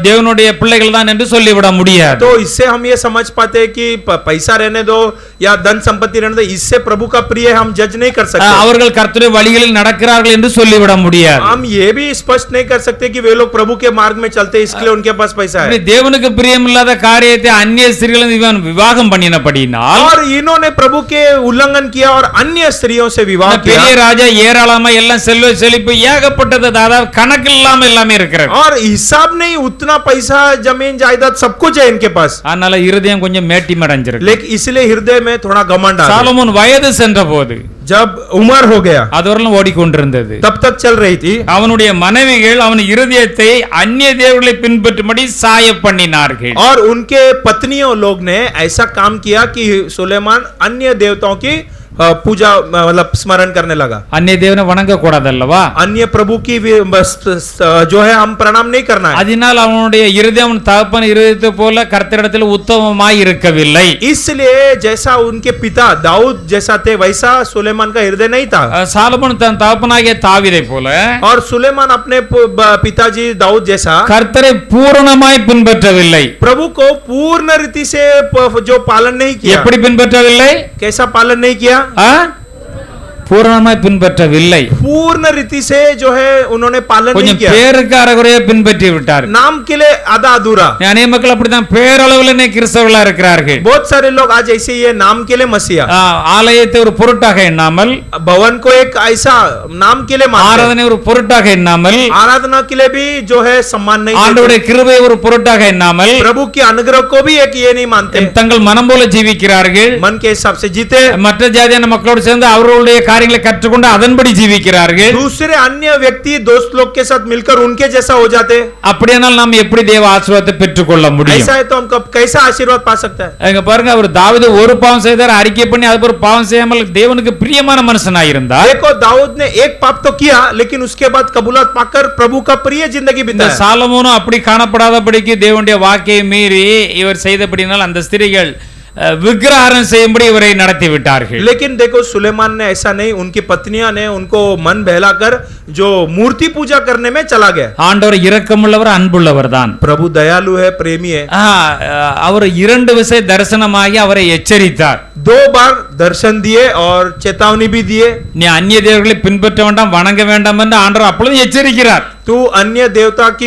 தேவனுடைய பிள்ளைகள் தான் என்று சொல்லிவிட முடியாது. तो इससे हम ये समझ पाते हैं कि पैसा रहने दो या धन संपत्ति रहने दो, इससे प्रभु का प्रिय हम जज नहीं कर सकते. அவர்கள் கர்த்தருடைய வழிகளில் நடக்கிறார்கள் என்று சொல்லிவிட முடியாது. हम ये भी स्पष्ट नहीं कर सकते कि वे लोग प्रभु के मार्ग में चलते हैं इसलिए उनके पास पैसा है. தேவனுக்கு பிரியமில்லாத காரியத்தை அந்நிய ஸ்திரீகளும் இவன் விவாகம் பண்ணினபடினால், और इन्होंने प्रभु के उल्लंघन किया और अन्य स्त्रियों से विवाह किया. பெரிய ராஜா ஏராளமா எல்லாம் செல்வ செழிப்பு ஏகப்பட்டது, அதாவது கணக்கு இல்லாம எல்லாமே இருக்கிறது. और हिसाब नहीं, उतना पैसा जमीन जायदाद सब कुछ है इनके पास. அதனால இருதயம் கொஞ்சம் மேட்டி மடைஞ்சிருக்கு. लेकिन इसलिए हृदय में थोड़ा घमंड आ गया. சாலமோன் வயது சென்ற போது, जब उम्र हो गया அதுவரையிலும் ஓடிக்கொண்டிருந்தது, तब तक चल रही थी. அவனுடைய மனைவிகள் அவன் இருதயத்தை அந்நிய தேவர்களை பின்பற்றும்படி சாய பண்ணினார்கள். और उनके पत्नियों लोग ने ऐसा काम किया कि सुलेमान अन्य देवताओं की पूजा मतलब स्मरण करने लगा. அந்நிய தேவனை வணங்க கூடாதல்லவா? अन्य प्रभु की जो है हम प्रणाम नहीं करना है. அதனால் அவனுடைய இருதயம் தகப்பன் இருதயத்தை போல கர்த்தரிடத்தில் உத்தமமாய் இருக்கவில்லை. इसलिए जैसा उनके पिता दाऊद जैसा थे वैसा सुलेमान का हृदय नहीं था. சாலமோன் தன் தகப்பனாகிய தாவீதை போல और सुलेमान अपने पिताजी दाऊद जैसा கர்த்தரை பூரணமாய் பின்பற்றவில்லை. प्रभु को पूर्ण रीति से जो पालन नहीं किया. எப்படி பின்பற்றவில்லை? कैसा पालन नहीं किया? பூரணமாய் பின்பற்றவில்லை. पूर्ण रीति से जो है उन्होंने पालन नहीं கொஞ்சம் किया. பேருக்கு அறகுறையா பின்பற்றி விட்டார். नाम के लिए आधा अधूरा. அநேக மக்கள் அப்படித்தான் பேரளவில் கிறிஸ்தவர்களா இருக்கிறார்கள். बहुत सारे लोग आज ऐसे ही है, नाम के लिए मसीहा. ஆலயத்தை ஒரு பொருட்டாக எண்ணாமல், भवन को एक ऐसा नाम के लिए मानते हैं. ஆராதனை ஒரு பொருட்டாக எண்ணாமல், आराधना के लिए भी जो है सम्मान नहीं देते. ஆண்டவருடைய கிருபை ஒரு பொருட்டாக எண்ணாமல், प्रभु की अनुग्रह को भी एक ये नहीं मानते. தங்கள் மனம் போல ஜீவிக்கிறார்கள். मन के हिसाब से जीते. மற்ற ஜாதியான மக்களோடு சேர்ந்து அவர்களுடைய காரியங்களை கற்றுக்கொண்டு அதன்படி ஜீவிக்கிறார்கள். दूसरे अन्य व्यक्ति दोस्त लोग के साथ मिलकर उनके जैसा हो जाते. அப்படியானால் நாம் எப்படி தேவ ஆசீர்வாதத்தை பெற்றுக்கொள்ள முடியும்? ऐसा है तो हम कैसा आशीर्वाद पा सकता है? அங்க பாருங்க, அவர் தாவீது ஒரு பாவம் செய்தார், அறிக்கை பண்ணி அதுக்கு பாவம் செய்யாமல் தேவனுக்கு பிரியமான மனுஷனாய் இருந்தார். देखो दाऊद ने एक पाप तो किया लेकिन उसके बाद कबूलत पाकर प्रभु का प्रिय जिंदगी இந்த बिताया. சாலமோனும் அப்படி காணப்படாதபடிக்கு தேவனுடைய வாக்கை மீறி இவர் செய்தபடினால் அந்த ஸ்திரீகள் விக்கிரகாரம் செய்யும்படி இவரை நடத்தி விட்டார்கள். लेकिन देखो सुलेमान ने ऐसा नहीं, उनकी पत्नियां ने उनको मन बहलाकर जो मूर्ति पूजा करने में चला गया. ஆண்டவர் இரக்கமுள்ளவர், அன்புள்ளவர் தான். प्रभु दयालु है, प्रेमी है. அவர் இரண்டு விசை தரிசனமாகி அவரை எச்சரித்தார். 2 बार दर्शन दिए और चेतावनी भी दिए. நீ அந்நிய தேவர்களை பின்பற்ற வேண்டாம், வணங்க வேண்டாம் என்று ஆண்டவர் அப்பொழுது எச்சரிக்கிறார். तू अन्य देवता की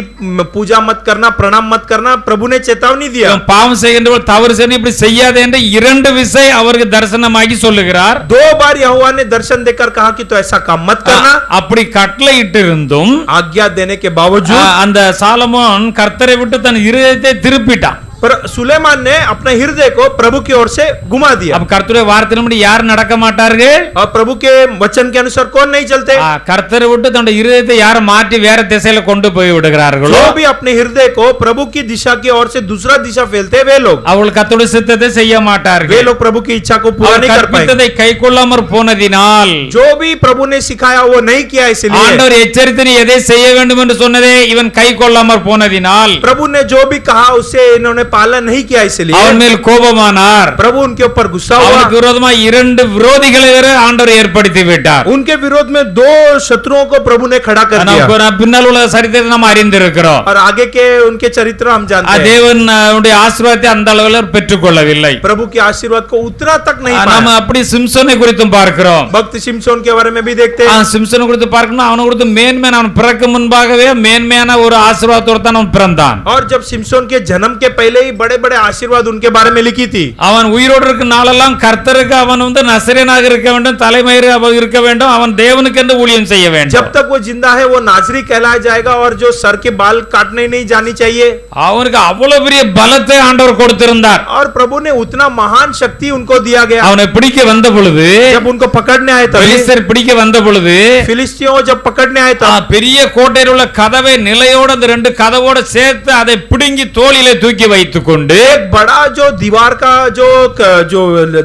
पूजा मत करना, प्रणाम मत करना, प्रभु ने चेतावनी दिया. பாவம் செய்கின்றவர் தவறு செய்ய இப்படி செய்யாதே என்று இரண்டு விசை அவருக்கு தரிசனமாகி சொல்லுகிறார். 2 बार यहोवा ने दर्शन देकर कहा कि तो ऐसा काम मत करना. அப்படி கட்டளையிட்டு இருந்தும் आज्ञा देने के बावजूद அந்த சாலமோன் கர்த்தரை விட்டு தன் இருதயத்தை திருப்பிட்டான். पर सुलेमान ने अपने हृदय को प्रभु की ओर से घुमा दिया. அப்ப கர்த்தருடைய வார்த்தையின்படி யார் நடக்க மாட்டார்கள்? और प्रभु के वचन के अनुसार कौन नहीं चलते? கர்த்தரை விட்டு தன்னுடைய இருதயத்தை யார் மாற்றி வேற திசையில கொண்டு போய் விடுகிறார்களோ, जो भी अपने हृदय को प्रभु की दिशा की ओर से दूसरा दिशा फैलते वे लोग அவர்கள் கர்த்தருடைய சித்தத்தை செய்ய वे மாட்டார்கள். लोग प्रभु की इच्छा को पूरा नहीं कर पाएंगे. கற்பித்ததை கைக்கொள்ளாமற் போனதினால், जो भी प्रभु ने सिखाया वो नहीं किया, इसलिए ஆண்டவர் எச்சரித்து நீ எதை செய்ய வேண்டும் என்று சொன்னதே இவன் கைக்கொள்ளாமற் போனதினால் प्रभु ने जो भी कहा उसे इन्होंने पालन नहीं किया, इसलिए அவன் மேல் கோபமானார். प्रभु उनके ऊपर गुस्सा हुआ. அவனுக்கு விரோதமாக இரண்டு விரோதிகளை வேற ஆண்டவர் ஏற்படுத்தி விட்டார். उनके विरोध में 2 शत्रुओं को प्रभु ने खड़ा कर दिया. நாம் பின்னால் உள்ள சரித்திரத்தை நாம் அறிந்திருக்கிறோம். और आगे के उनके चरित्र हम जानते हैं. தேவனுடைய ஆசீர்வாதத்தை அந்த அளவில் பெற்றுக்கொள்ளவில்லை. प्रभु के आशीर्वाद को उतना तक नहीं நாம் पाया. அப்படி சிம்சோனை குறித்தும் பார்க்கிறோம். भक्त शिमशोन के बारे में भी देखते हैं. சிம்சோனை குறித்து பார்க்கணும், அவனை குறித்து மேன்மையான, அவன் பிறக்க முன்பாகவே மேன்மையான ஒரு ஆசீர்வாதத்தோடு தான் அவன் பிறந்தான். और जब शिमशोन के जन्म के पहले ही बड़े बड़े आशीर्वाद उनके बारे में लिखी थी. அவன் உயிரோடு இருக்கும் நாளெல்லாம் கர்த்தருக்கு அவன் நசரேயனாக இருக்க வேண்டும், தலைமயிறு இருக்க வேண்டும், அவன் தேவனுக்கு என்று ஊழியம் செய்ய வேண்டும். जब तक वो जिंदा है वो नाजरी कहलाया जाएगा और जो सर के बाल काटने नहीं जानी चाहिए. அவனுக்கு அவ்வளவு பெரிய பலத்தை ஆண்டவர் கொடுத்திருந்தார். और प्रभु ने उतना महान शक्ति उनको दिया गया. அவனை பிடிக்க வந்த பொழுது, जब उनको पकड़ने आए तब, பெலிஸ்தர் பிடிக்க வந்த பொழுது, फिलिस्तियों जब पकड़ने आए तब பெரிய கோட்டையில் உள்ள கதவை நிலையோடு அந்த 2 கதவோடு சேர்த்து அதை பிடுங்கி தோளிலே தூக்கி வைத்தார். வைத்துக்கொண்டு एक बड़ा जो दीवार का जो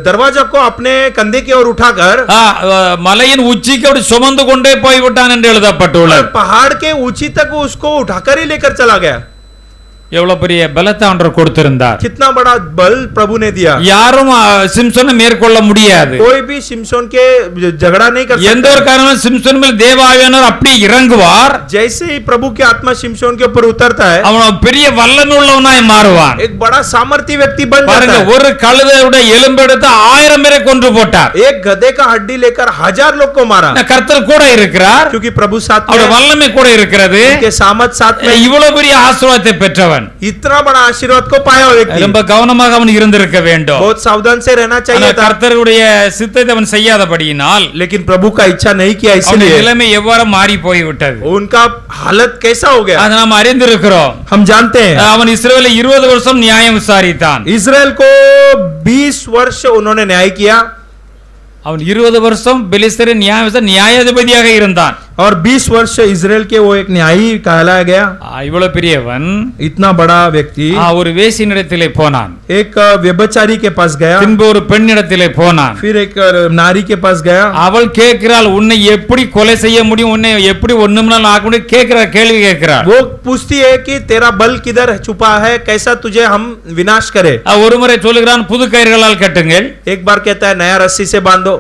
दरवाजा को अपने कंधे की ओर उठाकर மலையின் உச்சிக்கு அப்படி சுமந்து கொண்டே போய்விட்டான் என்று எழுதப்பட்டுள்ளது. और पहाड़ के ऊंची तक उसको उठाकर ही लेकर चला गया। எவ்வளவு பெரிய பலத்தை ஆண்டவர் கொடுத்திருந்தார். कितना बड़ा बल प्रभु ने दिया। யாரும் சிம்சனை மேற்கொள்ள முடியாது. कोई भी सिमसोन के झगड़ा नहीं कर எந்த सकता। ஒரு காரணமும் சிம்சன் மேல் தேவ ஆவியானவர் அப்படி இறங்குவார். जैसे ही प्रभु की आत्मा सिमसोन के ऊपर उतरता है, அவன் பெரிய வல்லமை உள்ளவனாய் மாறுவான். एक बड़ा सामर्थी व्यक्ति बन பாருங்க, जाता है। ஒரு கழுதையுடைய எலும்பு எடுத்து 1000 பேரை கொன்று போட்டார். एक गधे का हड्डी लेकर 1000 लोग को मारा, கர்த்தர் கூட இருக்கிறார். क्योंकि प्रभु साथ में அவருடைய வல்லமை கூட இருக்கிறது. उनके सामर्थ साथ में। இவ்வளவு பெரிய ஆசீர்வாதத்தை பெற்றவன் इतना बड़ा आशीर्वाद को पाया हुआ व्यक्ति ரொம்ப கவனமாக அவன் இருந்திருக்க வேண்டும். बहुत सावधान से रहना चाहिए था। கர்த்தருடைய சித்தத்தை அவன் செய்யாதபடியினால் लेकिन प्रभु का इच्छा नहीं किया, அவனுடைய इसलिए நிலைமை எவ்வாறு மாறி போய்விட்டது उनका हालत कैसा हो गया அதை நாம் அறிந்திருக்கிறோம். हम जानते हैं। அவன் இஸ்ரவேலை 20 வருஷம் நியாயம் விசாரித்தான். इजराइल को 20 वर्ष उन्होंने न्याय किया அவன் 20 வருஷம் பெலிஸ்தரின் நியாயாதிபதியாக இருந்தான். और 20 वर्ष इजराइल के वो एक न्यायी कहलाया गया। இவ்வளவு பெரியவன் इतना बड़ा व्यक्ति ஒரு வேசியினிடத்திலே போனான். एक व्यभिचारी के पास गया, பின்பு ஒரு பெண்ணிடத்திலே போனான். फिर एक नारी के पास गया। அவள் கேட்கிறாள், உன்னை எப்படி கொலை செய்ய முடியும், உன்னை எப்படி ஒண்ணும்னாலும் ஆக்க முடியும் கேட்கிறாள், கேள்வி கேட்கிறாள். वो पूछती है कि तेरा बल किधर छुपा है, कैसा तुझे हम विनाश करे। ஒரு முறை சொல்லுகிறான், புது கயிறுகளால் கட்டுங்கள். एक बार कहता है नया रस्सी से बांधो।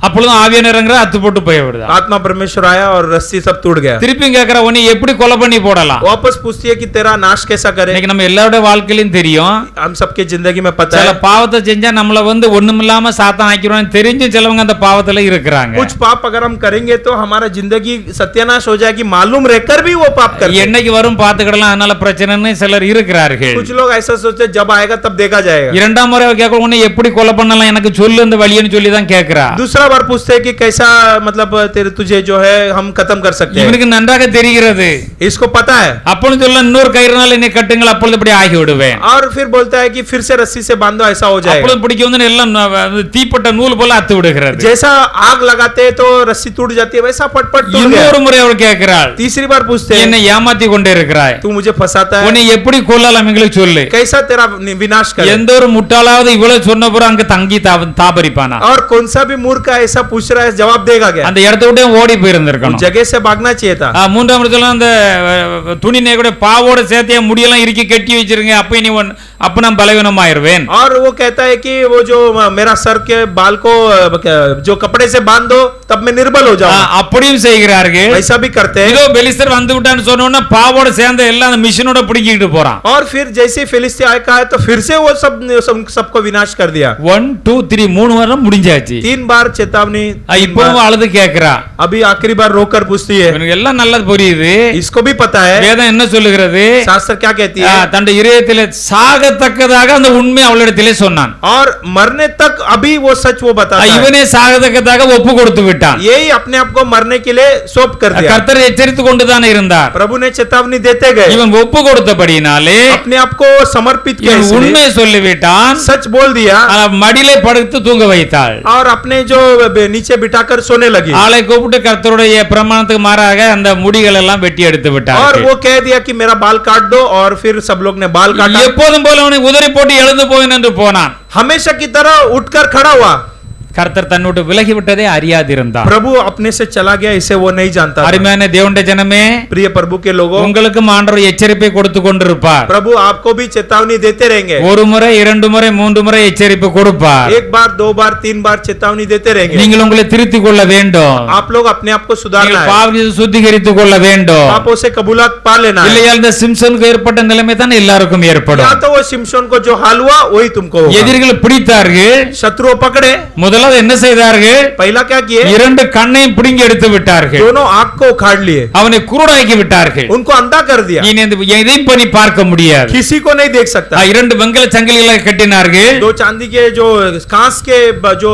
அப்பொழுதும் ஆவியானவர் இறங்குற அத்து போட்டு போய் விடுதா. आत्मा परमेश्वर आया और रस्सी सब टूट गया। திருப்பி கேட்கிற, உன்னை எப்படி கொலை பண்ணி போடலாம். वापस पूछती है कि तेरा नाश कैसा करे। இன்னைக்கு நம்ம எல்லாரோட வாழ்க்கையிலும் தெரியும், हम सबके जिंदगी में पता சில है பாவத்தை செஞ்சா நம்மள ஒண்ணுமில்லாம சாத்தான் ஆக்கிடுவான்னு தெரிஞ்சு சிலவங்க அந்த பாவத்துல இருக்கிறாங்க. कुछ पाप अगर हम करेंगे तो हमारा जिंदगी सत्यानाश हो जाएगी, मालूम रहकर भी वो पाप करते हैं। என்னைக்கு வரும் பாத்துக்கிடலாம், அதனால பிரச்சனைன்னு சிலர் இருக்கிறார்கள். कुछ लोग ऐसा सोचते जब आएगा तब देखा जाएगा। இரண்டாம் முறை கேட்க, உன்னை எப்படி கொலை பண்ணலாம் எனக்கு சொல்லு அந்த வழின்னு சொல்லி தான் கேட்கிறா. दूसरा बार पूछते हैं कि कैसा मतलब तेरे तुझे जो है हम खत्म कर सकते हैं। இவனுக்கு நன்றாக தெரிகிறது. इसको पता है। அப்பொழுது சொல்ல, இன்னொரு கயிறுனால என்னை கட்டுங்கள், அப்பொழுது இப்படி ஆகி விடுவேன். और फिर बोलता है कि फिर से रस्सी से बांधो, ऐसा हो जाएगा। அப்பொழுது பிடிக்க வந்து எல்லாம் தீப்பட்ட நூல் போல அத்து விடுகிறது. जैसा आग लगाते हैं तो रस्सी टूट जाती है, वैसा पटपट टूट गया। இன்னொரு முறை அவள் கேட்கிறாள், तीसरी बार पूछते हैं என்னை ஏமாத்தி கொண்டே இருக்கிறாய், तू मुझे फंसाता है, உன்னை எப்படி கொல்லலாம் எங்களுக்கு சொல்லு. कैसा तेरा विनाश करे। எந்த ஒரு முட்டாளாவது இவ்வளவு சொன்ன பிறகு அங்க தங்கி தாபரிப்பானா? और कौन सा भी मूर्ख ऐसा पूछ रहा है, जवाब देगा क्या? அந்த இடத்தை விட்டு ஓடி போயிருந்திருக்கணும். जगह से भागना चाहिए था। மூன்றாம் இடத்துல அந்த துணி கூட பாவோட சேர்த்தே முடியெல்லாம் இறுக்கி கட்டி வச்சிருங்க, அப்ப நீ அப்ப நான் பலவீனமாயிருவேன். और वो कहता है कि वो जो मेरा सर के बाल को जो कपड़े से बांध दो तब मैं निर्बल हो जाऊंगा। அப்படியும் செய்கிறார்கள். ऐसा भी करते हैं। இதோ பெலிஸ்தர் வந்து விட்டான்னு சொன்ன உடனே பாவோட சேர்ந்த எல்லாம் அந்த மிஷினோட பிடிக்கிட்டு போறான். और फिर जैसे फिलिस्ती आया है तो फिर से वो सबको विनाश कर दिया। 1 2 3 3 வாரம் முடிஞ்சாச்சு. 3 बार चेतावनी। இப்பவும் அழுது கேக்குறா. अभी आखिरी बार रोकर पूछती है। இவனுக்கு எல்லாம் நல்லா புரியுது. इसको भी पता है வேதம் என்ன சொல்லுகிறது, शास्त्र क्या कहती है। தன் இதயத்திலே சாகத்தக்கதாக அந்த உண்மை அவளிடத்திலே சொன்னான். और मरने तक अभी वो सच वो बताता है। இவனே சாகத்தக்கதாக ஒப்பு கொடுத்து விட்டான். यही अपने आप को मरने के लिए सौंप कर दिया। கர்த்தர் எச்சரித்து கொண்டுதான் இருந்தார். प्रभु ने चेतावनी देते गए। இவன் ஒப்பு கொடுத்தபடினாலே अपने आप को समर्पित किया, இவன் உண்மையை சொல்லிவிட்டான். सच बोल दिया மடியிலே படுத்து தூங்க வைத்தாள். और अपने जो नीचे बिठाकर सोने लगी। ஆளை கூப்பிட்டு கர்த்தருடைய பிரமாணத்துக்கு மாறாக அந்த முடிகள் எல்லாம் வெட்டி எடுத்து और விட்டார். वो कह दिया कि मेरा बाल काट दो, और फिर सब लोग ने बाल काटा। எப்போதும் போல அவனை உதறி போட்டு எழுந்து போவேன் என்று போனான். हमेशा की तरह उठकर खड़ा हुआ। கர்த்தர் தன்னோடு விலகி விட்டதே அறியாதிருந்தார். प्रभु अपने से चला गया, इसे वो नहीं जानता था। அருமையான தேவனுடைய ஜனமே, प्रिय प्रभु के लोगों, உங்களுக்கும் ஆண்டவர் எச்சரிப்பை கொடுத்து கொண்டிருப்பார். प्रभु आपको भी चेतावनी देते रहेंगे। ஒரு முறை 2 முறை 3 முறை எச்சரிப்பு கொடுப்பார். एक बार 2 बार 3 बार चेतावनी देते रहेंगे। நீங்கள் உங்களை திருத்திக் கொள்ள வேண்டும். आप लोग अपने आप को सुधारना நீங்கள் है। பாவத்தை சுத்திகரித்துக் கொள்ள வேண்டும். पापों से कबूलात पा लेना है। இல்லையா இந்த சிம்சனுக்கு ஏற்பட்ட நிலைமை தான் எல்லாருக்கும் ஏற்படும். या तो वो सिमसोन को जो हाल हुआ वही तुमको होगा। எதிரிகள் பிடித்தார்கள். शत्रु पकड़े, முதலாவது என்ன செய்தார்கள், पहला क्या किए, 2 கண்ணையும் பிடுங்கி எடுத்து விட்டார்கள். दोनों आंख को उखाड़ लिए, அவனை குருடாக்கி விட்டார்கள். उनको अंधा कर दिया, இனி எதையும் பண்ணி பார்க்க முடியாது. किसी को नहीं देख सकता। 2 வெங்கல சங்கிலிகளை கட்டினார்கள். 2 चांदी के जो कांस के जो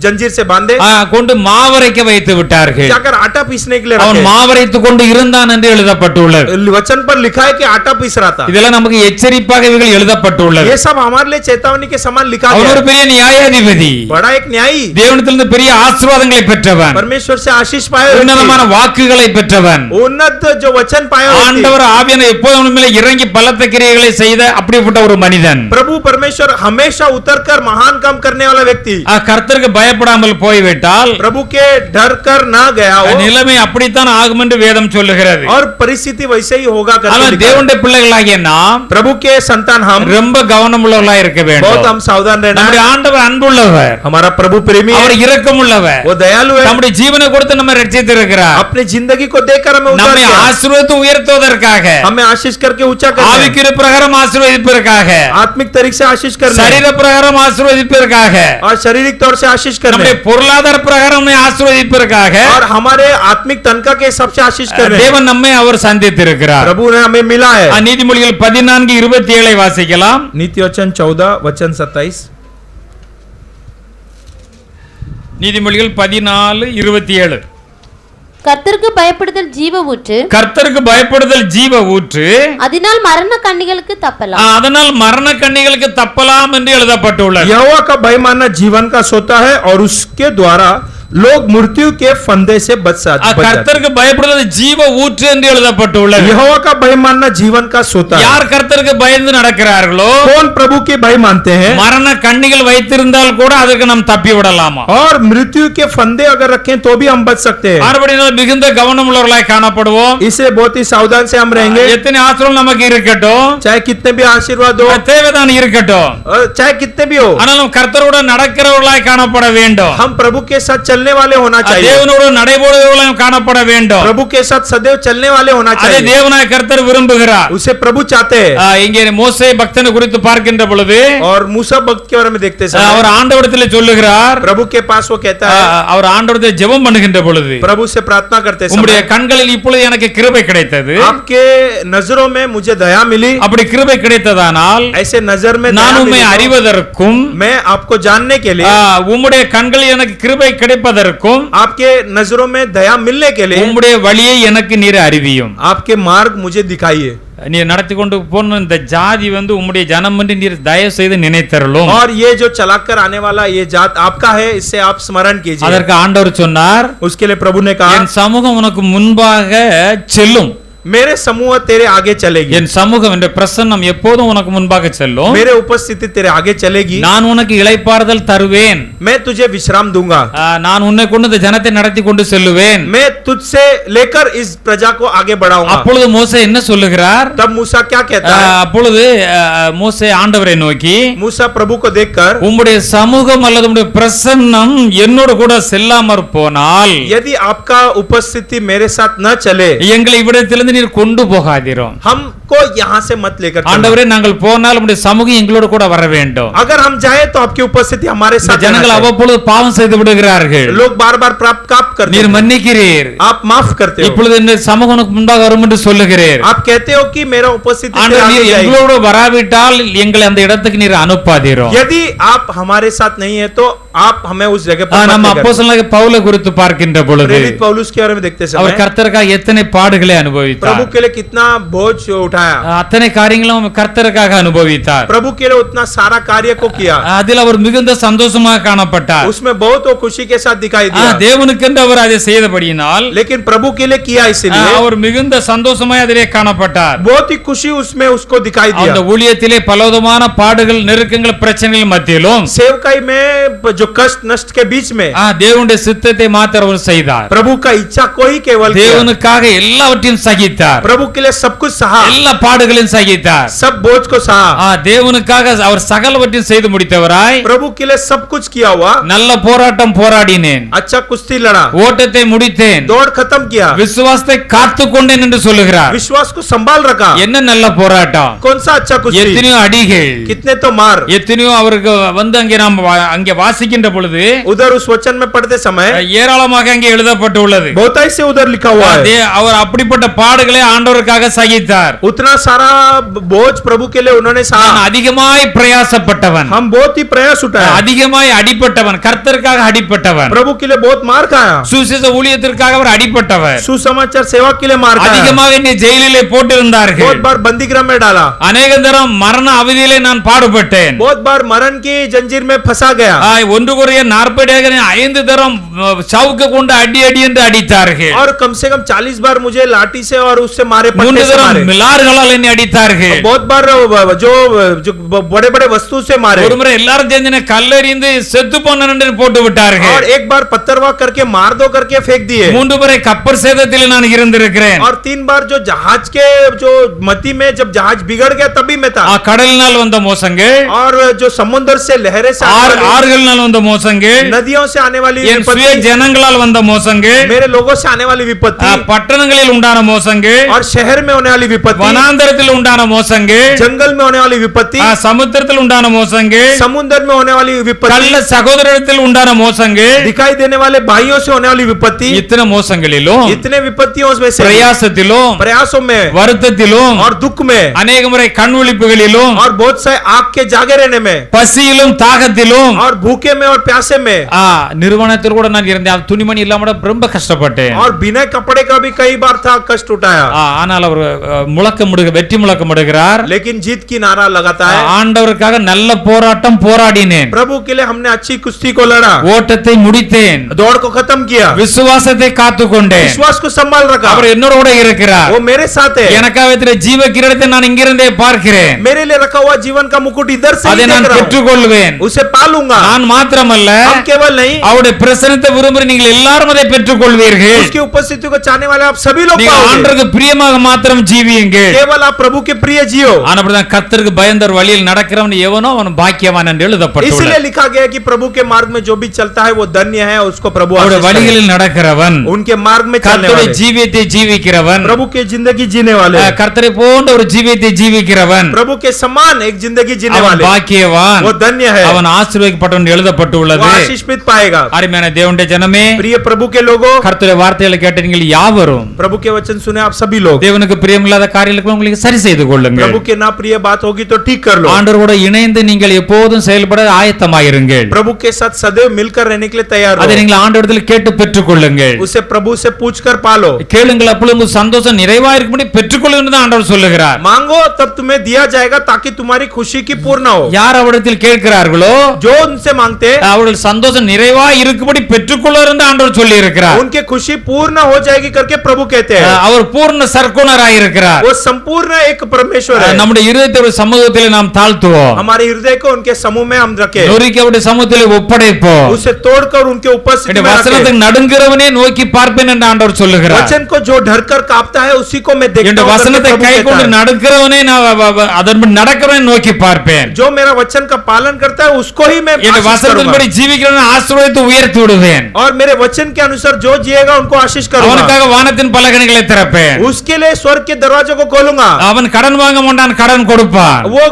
जंजीर से बांधे, கொண்டு மாவரைக்க வைத்து விட்டார்கள். जाकर आटा पीसने के लिए அவன் रखे। மாவரைத்துக் கொண்டு இருந்தான் என்று எழுதப்பட்டுள்ளது. वचन पर लिखा है कि आटा पीस रहा था। இதெல்லாம் நமக்கு எச்சரிப்பாக இவைகள் எழுதப்பட்டுள்ளது. ये सब हमारे लिए चेतावनी के समान लिखा அவன் गया ஒரு है। பெரிய நியாயாதிபதி. बड़ा एक न्यायी, தேவனிடத்திலிருந்து பெரிய ஆசீர்வாதங்களை பெற்றவன், परमेश्वर से आशीष पाए हुए உன்னதமான வாக்குகளை பெற்றவன், व्यक्ति, उन्नत जो वचन पाया हुआ व्यक्ति, ஆண்டவர் ஆவியான எப்போதும் உன் மேலே இறங்கி பலத்த கிரியைகளை செய்த அப்படிப்பட்ட ஒரு மனிதன், प्रभु परमेश्वर हमेशा उतरकर महान काम करने वाला व्यक्ति, கர்த்தருக்கு பயப்படாமல் போய்விட்டால் प्रभु के डर कर ना गया हो நிலைமை அப்படித்தான் ஆகும் என்று வேதம் சொல்லுகிறது. और परिस्थिति वैसे ही होगा करके ஆனால் लिखा है। தேவனுடைய பிள்ளைகளாகிய நாம் प्रभु के संतान हम ரொம்ப கவனம் உள்ளவர்களா இருக்க बहुत வேண்டும். हम सावधान रहना நம்முடைய है। ஆண்டவர் அன்புள்ளவர், हमारा प्रभु प्रेमी அவர் है, இரக்கமுள்ளவர், वो दयालु है, நம்முடைய ஜீவனை கொடுத்து நம்ம ரட்சித்திருக்கிறார். अपनी जिंदगी को देकर हमें उतार நம்மை दिया, ஆசீர்வதித்து உயர்த்துவதற்காக, हमें आशीष करके ऊंचा करना है, ஆவிக்குரிய பிரகாரம் ஆசீர்வதிப்பதற்காக, आत्मिक तरीके से आशीष करना है சரீர பிரகாரம் ஆசீர்வதிப்பதற்காக, और शारीरिक तौर से आशीष करना நம்முடைய है பொருளாதார பிரகாரம் நம்மை ஆசீர்வதிப்பதற்காக और हमारे आत्मिक तनका के हिसाब से आशीष करना है। தேவன் நம்மை அவர் சந்தித்திருக்கிறார். प्रभु ने हमें मिला है। நீதிமொழிகள் 14:27 வாசிக்கலாம். नीति वचन 14 वचन 27, நீதிமொழிகள் 14:27. கர்த்தருக்கு பயப்படுதல் ஜீவ ஊற்று, கர்த்தருக்கு பயப்படுதல் ஜீவ ஊற்று, அதனால் மரண கண்ணிகளுக்கு தப்பலாம். அதனால் மரண கண்ணிகளுக்கு தப்பலாம் என்று எழுதப்பட்டுள்ளது. यहोवा का भय मानना जीवन का सोता है और उसके द्वारा लोग मृत्यु के फंदे से बच जाते हैं। கர்த்தருக்கு பயப்படுதல் ஜீவ ஊற்று என்று எழுதப்பட்டுள்ளது. यहोवा का भय मानना जीवन का सोता है। யார் கர்த்தருக்கு பயந்து நடக்கிறார்களோ कौन प्रभु के भय मानते हैं மரண கண்ணிகள் வைத்திருந்தால் கூட அதற்கு நாம் தப்பி விடலாமா? और मृत्यु के फंदे अगर रखें तो भी हम बच सकते हैं। மறுபடியும் மிகுந்த கவனம் உள்ளவர்களாய் காணப்படுவோம். इससे बहुत ही सावधान से हम रहेंगे। எத்தனை ஆசீர்வாதம் நமக்கு இருக்கட்டும், चाहे कितने भी आशीर्वाद हो, தேவைதான் இருக்கட்டும், चाहे कितने भी हो, ஆனாலும் கர்த்தரோடு நடக்கிறவர்களாய் காணப்பட வேண்டும். हम प्रभु के साथ चलने वाले होना चाहिए। தேவனோடு நடைபோடுகிறவர்களாய் காணப்பட வேண்டும். प्रभु के साथ सदैव चलने वाले होना அதை चाहिए। தேவனாய் கர்த்தர் விரும்புகிறார். उसे प्रभु चाहते हैं। இங்கே மோசே பக்தனை குறித்து பார்க்கின்ற பொழுது और मूसा भक्त के बारे में देखते समय அவர் ஆண்டவரிடத்திலே சொல்லுகிறார், प्रभु के पास वो कहता है, அவர் ஆண்டவரிடத்தில் ஜெபம் பண்ணுகின்ற பொழுது, प्रभु से प्रार्थना करते உம்முடைய समय கண்களில் இப்பொழுது எனக்கு கிருபை கிடைத்தது, आपके नजरों में मुझे दया मिली। அப்படி கிருபை கிடைத்ததானால் ऐसे नजर में நான் दया உம்மை मिली तो அறிவதற்கும் मैं आपको जानने के लिए, உம்முடைய கண்களில் எனக்கு கிருபை கிடைப்பதற்கும் आपके नजरों में दया मिलने के लिए உம்முடைய வழியை எனக்கு நீர் அறிவியும். आपके मार्ग मुझे दिखाइए। நீர் நடத்தி கொண்டு போன இந்த ஜாதி உம்முடைய ஜனம் என்று நீர் தயவு செய்து நினைத்தருளும். और ये जो चलाकर आने वाला ये जात आपका है, इससे आप स्मरण कीजिए। அதற்கு ஆண்டவர் சொன்னார், उसके लिए प्रभु ने कहा, என் சமூகம் உனக்கு முன்பாக செல்லும், मेरे समूह तेरे आगे चलेगी। என் சமூகம் என்ற பிரசன்னம் எப்போதும் உனக்கு முன்பாக செல்லும். मेरे उपस्थिति तेरे आगे चलेगी। நான் உனக்கு இளைப்பாறுதல் தருவேன், मैं तुझे विश्राम दूंगा। நான் உன்னை கொண்டு இந்த ஜனத்தை நடத்தி கொண்டு செல்லுவேன். मैं तुझसे लेकर इस प्रजा को आगे बढ़ाऊंगा। அப்பொழுது மோசே என்ன சொல்லுகிறார்? तब मूसा क्या कहता है? அப்பொழுது மோசே ஆண்டவரை நோக்கி, मूसा प्रभु को देखकर, உம்முடைய சமூகம் அல்லது உம்முடைய பிரசன்னம் என்னோடு கூட செல்லாமற் போனால் यदि आपका उपस्थिति मेरे साथ न चले, எங்களை இவ்விடத்திலிருந்து நீர் கொண்டு போகாதீரும். हमको यहाँ से मत लेकर चलना। ஆண்டவரே, நாங்கள் போனால் உம்முடைய சமூகம் எங்களோடு கூட வர வேண்டும். अगर हम जाए तो आपकी उपस्थिति हमारे இந்த साथ रहना ஜனங்கள் चाहिए। அவ்வப்பொழுது பாவம் செய்து விடுகிறார்கள், लोग बार बार पाप करते நீர் हैं, மன்னிக்கிறீர், आप माफ करते हो। இப்பொழுது இந்த சமூகம் உனக்கு முன்பாக வரும் என்று சொல்லுகிறீர். आप कहते हो कि मेरा उपस्थिति तेरे ஆண்டவர், आगे நீர் जाएगी। எங்களோடு வராவிட்டால் எங்களை அந்த இடத்துக்கு நீர் அனுப்பாதீரும். यदि आप हमारे साथ नहीं है तो आप हमें उस जगह पर நம்ம मत लेकर। அப்போஸ்தலனாகிய பவுலை குறித்து பார்க்கின்ற பொழுது प्रेरित पौलुस के बारे में देखते அவர் समय கர்த்தருக்காக எத்தனை பாடுகளை प्रभु அனுபவித்தார், के लिए कितना बोझ उठाया, அத்தனை காரியங்களும் கர்த்தருக்காக அனுபவித்தார். प्रभु के लिए उतना सारा कार्य को किया, அதில் அவர் மிகுந்த சந்தோஷமாக காணப்பட்டார். उसमें बहुत वो खुशी के साथ दिखाई दिया। தேவனுக்கென்று அவர் அதை செய்தபடியினால் लेकिन प्रभु के लिए किया, इसलिए அவர் மிகுந்த சந்தோஷமாய் அதிலே காணப்பட்டார். बहुत ही खुशी उसमें उसको दिखाई அந்த दिया। ஊழியத்திலே பலவிதமான பாடுகள், நெருக்கங்கள், பிரச்சனைகள் மத்தியிலும் सेवकाई में जो कष्ट नष्ट के बीच में தேவனுடைய சித்தத்தை மாத்திரம் அவர் செய்தார். प्रभु का इच्छा को ही केवल किया। தேவனுக்காக எல்லாவற்றையும் சகித்தார், प्रभु के लिए सब कुछ सहा, எல்லா பாடுகளையும் சகித்தார். सब बोझ को सहा। தேவனுக்காக அவர் சகலவற்றையும் செய்து முடித்தவராய், प्रभु के लिए सब कुछ किया हुआ, நல்ல போராட்டம் போராடினேன், अच्छा कुश्ती लड़ा, ஓட்டத்தை முடித்தேன், दौड़ खत्म किया, விசுவாசத்தை காத்து கொண்டேன் என்று சொல்லுகிறார். विश्वास को संभाल रखा। என்ன நல்ல போராட்டம், कौन सा अच्छा कुश्ती, எத்தனையோ அடிகள், कितने तो मार। எத்தனையோ அவருக்கு அங்கே நாம் அங்கே வாசிக்கின்ற பொழுது उधर उस वचन में पढ़ते समय ஏராளமாக அங்கே எழுதப்பட்டுள்ளது. बहुताई से उधर लिखा हुआ है, அவர் அப்படிப்பட்ட பாடுகளை ஆண்டவருக்காக சகித்தார். उतने इतना सारा बोझ प्रभु के लिए उन्होंने நான் सहा। அதிகமாய் பிரயாசப்பட்டவன், हम बहुत ही प्रयास उठाया, அதிகமாய் அடிபட்டவன், கர்த்தருக்காக அடிபட்டவன், प्रभु के लिए बहुत मार खाया, சுவிசேஷ ஊழியத்திற்காக அவர் அடிபட்டவர், सुसमाचार सेवा के लिए मार खाया, அதிகமாக என்னை ஜெயிலிலே போட்டிருந்தார்கள், बहुत बार बंदीगृह में डाला, அநேக தரம் மரண அவதியிலே நான் பாடுபட்டேன், बहुत बार मरण की जंजीर में फंसा गया। 1 கொரிந்தியர் 40 தரம் சவுக்கு கொண்டு அடி அடி என்று அடித்தார்கள், और कम से कम 40 बार मुझे लाठी से और उससे मारे, 3 पट्टे से தரம் मारे, மிலார்களால் என்னை அடித்தார்கள், बहुत बार जो जो बड़े बड़े वस्तु से मारे, ஒரு முறை எல்லாரும் சேர்ந்து கல்லெறிந்து செத்து போன என்று போட்டு और விட்டார்கள், एक बार पत्थरवाह करके मार दो करके फेंक दिए, 3 முறை கப்பல் சேதத்தில் நான் இருந்திருக்கிறேன், और 3 बार जो जहाज के जो मती में जब जहाज बिगड़ गया तभी मैं था, கடலினால் வந்த மோசங்கள், और जो समुद्र से लहरें से आने वाली, ஆறுகளினால் வந்த மோசங்கள், नदियों से आने वाली என் சுய विपत्ति, ஜனங்களால் வந்த மோசங்கள், मेरे लोगों से आने वाली विपत्ति, பட்டணங்களில் உண்டான மோசங்கள், और शहर में होने वाली विपत्ति, வனாந்தரத்தில் உண்டான மோசங்கள், जंगल में होने वाली विपत्ति, சமுத்திரத்தில் உண்டான மோசங்கள், समुद्र में होने वाली विपत्ति, கள்ள சகோதரத்தில் உண்டான மோசங்கள், दिखाई देने वाले भाइयों से होने वाली विपत्ति, இத்தனை மோசங்களிலும் इतने विपत्तियों में से பிரயாசத்திலும் प्रयासों में வருத்தத்திலும் और दुख में அநேக முறை கண் விழிப்புகளிலும் और बहुत से आग के जागे रहने में பசியிலும் தாகத்திலும் और भूखे में और प्यासे में நிறுவனத்தில் கூட நான் இருந்தேன், அது துணிமணி இல்லாம ரொம்ப கஷ்டப்பட்டேன், और बिना कपड़े का भी कई बार था, कष्ट उठाया, ஆனால் அவர் வெற்றி முழக்கம் இடுகிறார், लेकिन जीत की नारा लगाता है, ஆண்டவருக்காக நல்ல போராட்டம் போராடினேன், प्रभु के लिए हमने अच्छी कुश्ती को लड़ा, ஓட்டத்தை முடித்தேன், दौड़ को खत्म किया, விசுவாசத்தை காத்துக்கொண்டேன், विश्वास को संभाल रखा, அவர் என்னோட கூட இருக்கிறார், वो मेरे साथ है, எனக்காக வைத்திருக்கிற ஜீவ கிரீடத்தை நான் இங்கிருந்தே பார்க்கிறேன், मेरे लिए रखा हुआ जीवन का मुकुट इधर से அதை ही நான் देख रहा हूं, பெற்றுக்கொள்வேன், उसे पालूंगा, நான் மாத்திரமல்ல हम केवल नहीं, அவருடைய பிரசன்னத்தை விரும்புகிற நீங்கள் எல்லாரும் அதை பெற்றுக்கொள்வீர்கள், उसकी उपस्थिति को चाहने वाले आप सभी लोग நீங்கள் पाओगे, ஆண்டவருக்கு பிரியமாக மாத்திரம் ஜீவியுங்கள், केवल आप प्रभु के प्रिय जियो, ஆனபடிதான் கர்த்தருக்கு பயந்தவர் வழியில் நடக்கிறவன் எவனோ அவன் பாக்கியவான் என்று எழுதப்பட்டுள்ளது, इसलिए लिखा गया कि प्रभु के मार्ग में जो भी चलता है वो धन्य है, उसको प्रभु அவருடைய आशीष करे। வழிகளில் நடக்கிறவன், उनके मार्ग में चलने கர்த்தருடைய वाले, ஜீவியத்தை ஜீவிக்கிறவன், प्रभु की जिंदगी जीने वाले, கர்த்தரை போன்ற ஒரு ஜீவியத்தை ஜீவிக்கிறவன் प्रभु के समान एक जिंदगी जीने அவன் वाले, பாக்கியவான், वो धन्य है, அவன் ஆசீர்வதிக்கப்பட்டவன் என்று वो எழுதப்பட்டுள்ளது. आशीषित पाएगा। அருமையான தேவனுடைய ஜனமே, प्रिय प्रभु के लोगों, கர்த்தருடைய வார்த்தைகளை கேட்ட நீங்கள் யாவரும் प्रभु के वचन सुने आप सभी लोग, தேவனுக்கு பிரியமில்லாத காரியங்களுக்கு உங்களுக்கு சரி செய்து கொள்ளுங்கள், प्रभु के ना प्रिय बात होगी तो ठीक कर लो, ஆண்டவரோடு இணைந்து நீங்கள் எப்போதும் செயல்பட ஆயத்தமாயிருங்கள், प्रभु के साथ सदैव मिलकर रहने के लिए तैयार அதை हो, நீங்கள் ஆண்டவரிடத்தில் கேட்டு பெற்றுக்கொள்ளுங்கள், उसे प्रभु से पूछकर पालो, கேளுங்கள் அப்பொழுது உங்கள் சந்தோஷம் நிறைவா இருக்கும்படி பெற்றுக்கொள்ளுங்கள் தான் ஆண்டவர் சொல்லுகிறார். मांगो तब तुम्हें दिया जाएगा ताकि तुम्हारी खुशी की पूर्ण हो। யார் அவரிடத்தில் கேட்கிறார்களோ जो उनसे मांगते அவர்கள் சந்தோஷம் நிறைவா இருக்கும்படி பெற்றுக்கொள்வார் என்று ஆண்டவர் சொல்லி இருக்கிறார். उनकी खुशी पूर्ण हो जाएगी करके प्रभु कहते हैं। அவர் பூர்ண சர்க்குணராய் இருக்கிறார். वो संपूर्ण एक परमेश्वर है। நம்முடைய இருதயத்தை ஒரு சமூகத்திலே நாம் தாழ்த்துவோம், हमारे हृदय को उनके समूह में हम रखें, நொறுக்கி அவருடைய சமூகத்திலே ஒப்படைப்போம். उसे तोड़कर उनके उपस्थिति में வசனத்தை रखें। நடுங்கிறவனே நோக்கி பார்ப்பேன் என்று ஆண்டவர் சொல்லுகிறார். वचन को जो डरकर कांपता है उसी को मैं देखता இந்த हूं करके வசனத்தை प्रभु கை कहता கொண்டு है। நடக்கிறவனே நான் அதன்படி நடக்கிறவனை நோக்கி பார்ப்பேன். जो मेरा वचन का पालन करता है उसको ही मैं இந்த आशीष வசனத்தின்படி करूंगा। ஜீவிக்கிறவனை ஆசீர்வதித்து உயர்த்தி விடுவேன். और मेरे वचन के अनुसार जो जिएगा उनको आशीष करूंगा। அவனுக்காக வானத்தின் பலகணிகளை திறப்பேன். उसके लिए स्वर्ग के दरवाजों को खोलूंगा। அவன் கடன் வாங்க மாட்டான், கடன் கொடுப்பான். वो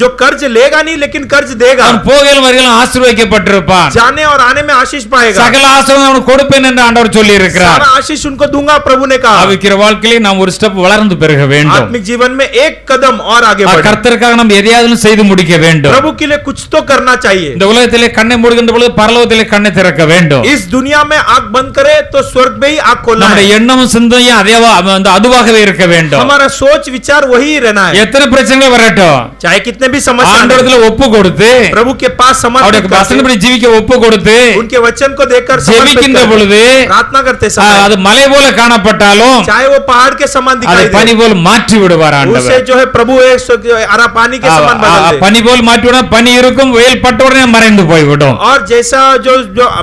जो कर्ज लेगा नहीं लेकिन कर्ज देगा। அவன் போகையில் வருகையிலும் ஆசீர்வதிக்கப்பட்டிருப்பான். जाने और आने में आशीष पाएगा। சகல ஆசீர்வாதம் அவனுக்கு கொடுப்பேன் என்று ஆண்டவர் சொல்லி இருக்கிறார். सारा आशीष उनको दूंगा प्रभु ने कहा। ஆவிக்கிற வாழ்க்கையிலே நாம் ஒரு ஸ்டெப் வளர்ந்து பெருக வேண்டும். आत्मिक जीवन में एक कदम और आगे बढ़े। கர்த்தருக்காக நாம் எதையாவது செய்து முடிக்க வேண்டும். प्रभु के लिए कुछ तो करना चाहिए। இந்த உலகத்திலே கண்ணை மூடுகின்ற பொழுது பரலோகத்திலே கண்ணை திறக்க வேண்டும். इस दुनिया में आंख बंद करे तो स्वर्ग में ही आंख खोलना நம்முடைய है। எண்ணமும் சிந்தையும் அதுவாகவே இருக்க வேண்டும். हमारा सोच विचार वही रहना है। எத்தனை பிரச்சனைகள் வரட்டும், चाहे कितने भी समस्या ஆண்டவரிடத்துல ஒப்பு கொடுத்து प्रभु के पास समर्पित அவருடைய करके, வசனப்படி ஜீவிக்க ஒப்பு கொடுத்து उनके वचन को देखकर समर्पित ஜெபிக்கின்ற करके, பொழுது प्रार्थना करते समय அது மலை போல காணப்பட்டாலும் चाहे वो पहाड़ के समान அதை दिखाई பனி दे, போல் மாற்றி விடுவார் उसे ஆண்டவர். जो है प्रभु हरा पानी के समान बदल दे। பனி போல் மாற்றி விட பனி இருக்கும், வெயில் பட்ட உடனே மறைந்து போய்விடும். और जैसा जो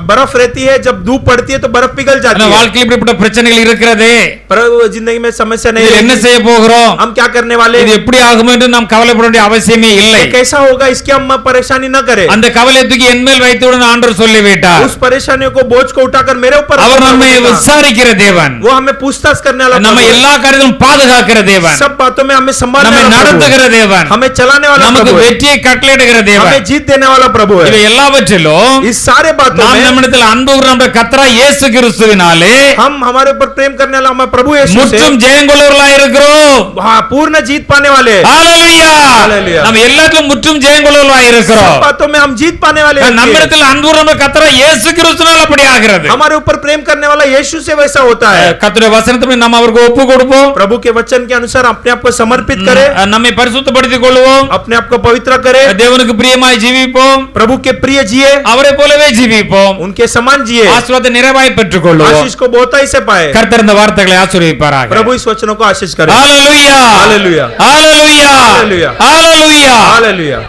बर्फ रहती है जब धूप पड़ती है तो बर्फ पिघल जाती है। வாழ்க்கையில் இப்படிப்பட்ட பிரச்சனைகள் இருக்கிறதே, पर जिंदगी में समस्या नहीं இதில் என்ன है। செய்ய போகிறோம், हम क्या करने वाले இது எப்படி ஆகும் என்று நாம் கவலைப்பட வேண்டிய அவசியமே இல்லை. ये कैसा होगा इसकी हम परेशानी न करें। அந்த கவலை தூக்கி என் மேல் வைத்துவிட ஆண்டவர் சொல்லிவிட்டார். उस परेशानियों को बोझ को उठाकर मेरे ऊपर அவர் நம்மை விசாரிக்கிற தேவன், वो हमें पूछताछ करने वाला நம்ம प्रभु है। எல்லா காரியத்திலும் பாதுகாக்கிற தேவன், सब बातों में हमें संभालने நம்மை वाला प्रभु நடத்துகிற है। தேவன், हमें चलाने वाला நமக்கு प्रभु है। வெற்றியை கட்டளையிடுகிற தேவன். हमें जीत देने वाला प्रभु இவை है। எல்லாவற்றிலும் इस सारे बातों நாம் में நம்மிடத்தில் அன்பு கூறுகிற நம்முடைய கர்த்தராகிய இயேசு கிறிஸ்துவினாலே हम हमारे ऊपर प्रेम करने वाला हमारे प्रभु यीशु से முற்றும் ஜெயங்கொள்ளவர்களாய் இருக்கிறோம். கொள்ளுவோம். हाँ पूर्ण जीत पाने वाले हैं। ஹalleluya. Hallelujah. நம்ம எல்லாத்துலயும் முற்றும் ஜெயம் கொள்ளுவர்களாய் இருக்கிறோம். सब बातों में हम जीत पाने वाले हैं। நம்மிடத்தில் அன்பு நம்ம கர்த்தர் இயேசு கிறிஸ்துவினால் அப்படி ஆகிறது. हमारे ऊपर प्रेम करने वाला यीशु से वैसा होता है। கர்த்தருடைய வசனத்தை நம்ம அவருக்கு ஒப்பு கொடுப்போம். प्रभु के वचन के अनुसार अपने आप को समर्पित करें, நம்மை பரிசுத்தப்படுத்திக் கொள்வோம். अपने आप को पवित्र करें, தேவனுக்கு பிரியமாய் ஜீவிப்போம். प्रभु के प्रिय जिए, அவரை போலவே ஜீவிப்போம். उनके समान जिए, ஆசீர்வாதத்தை நிறைவாய் பெற்றுக்கொள்வோம். आशीष को बहुताई से पाए। கர்த்தர் இந்த வார்த்தைகளை ஆசீர்வதிப்பாராக. प्रभु इस वचनों को आशीष करे। ஹalleluya. हालेलुया ஹalleluya. हालेलुया ஹalleluya. हालेलुया।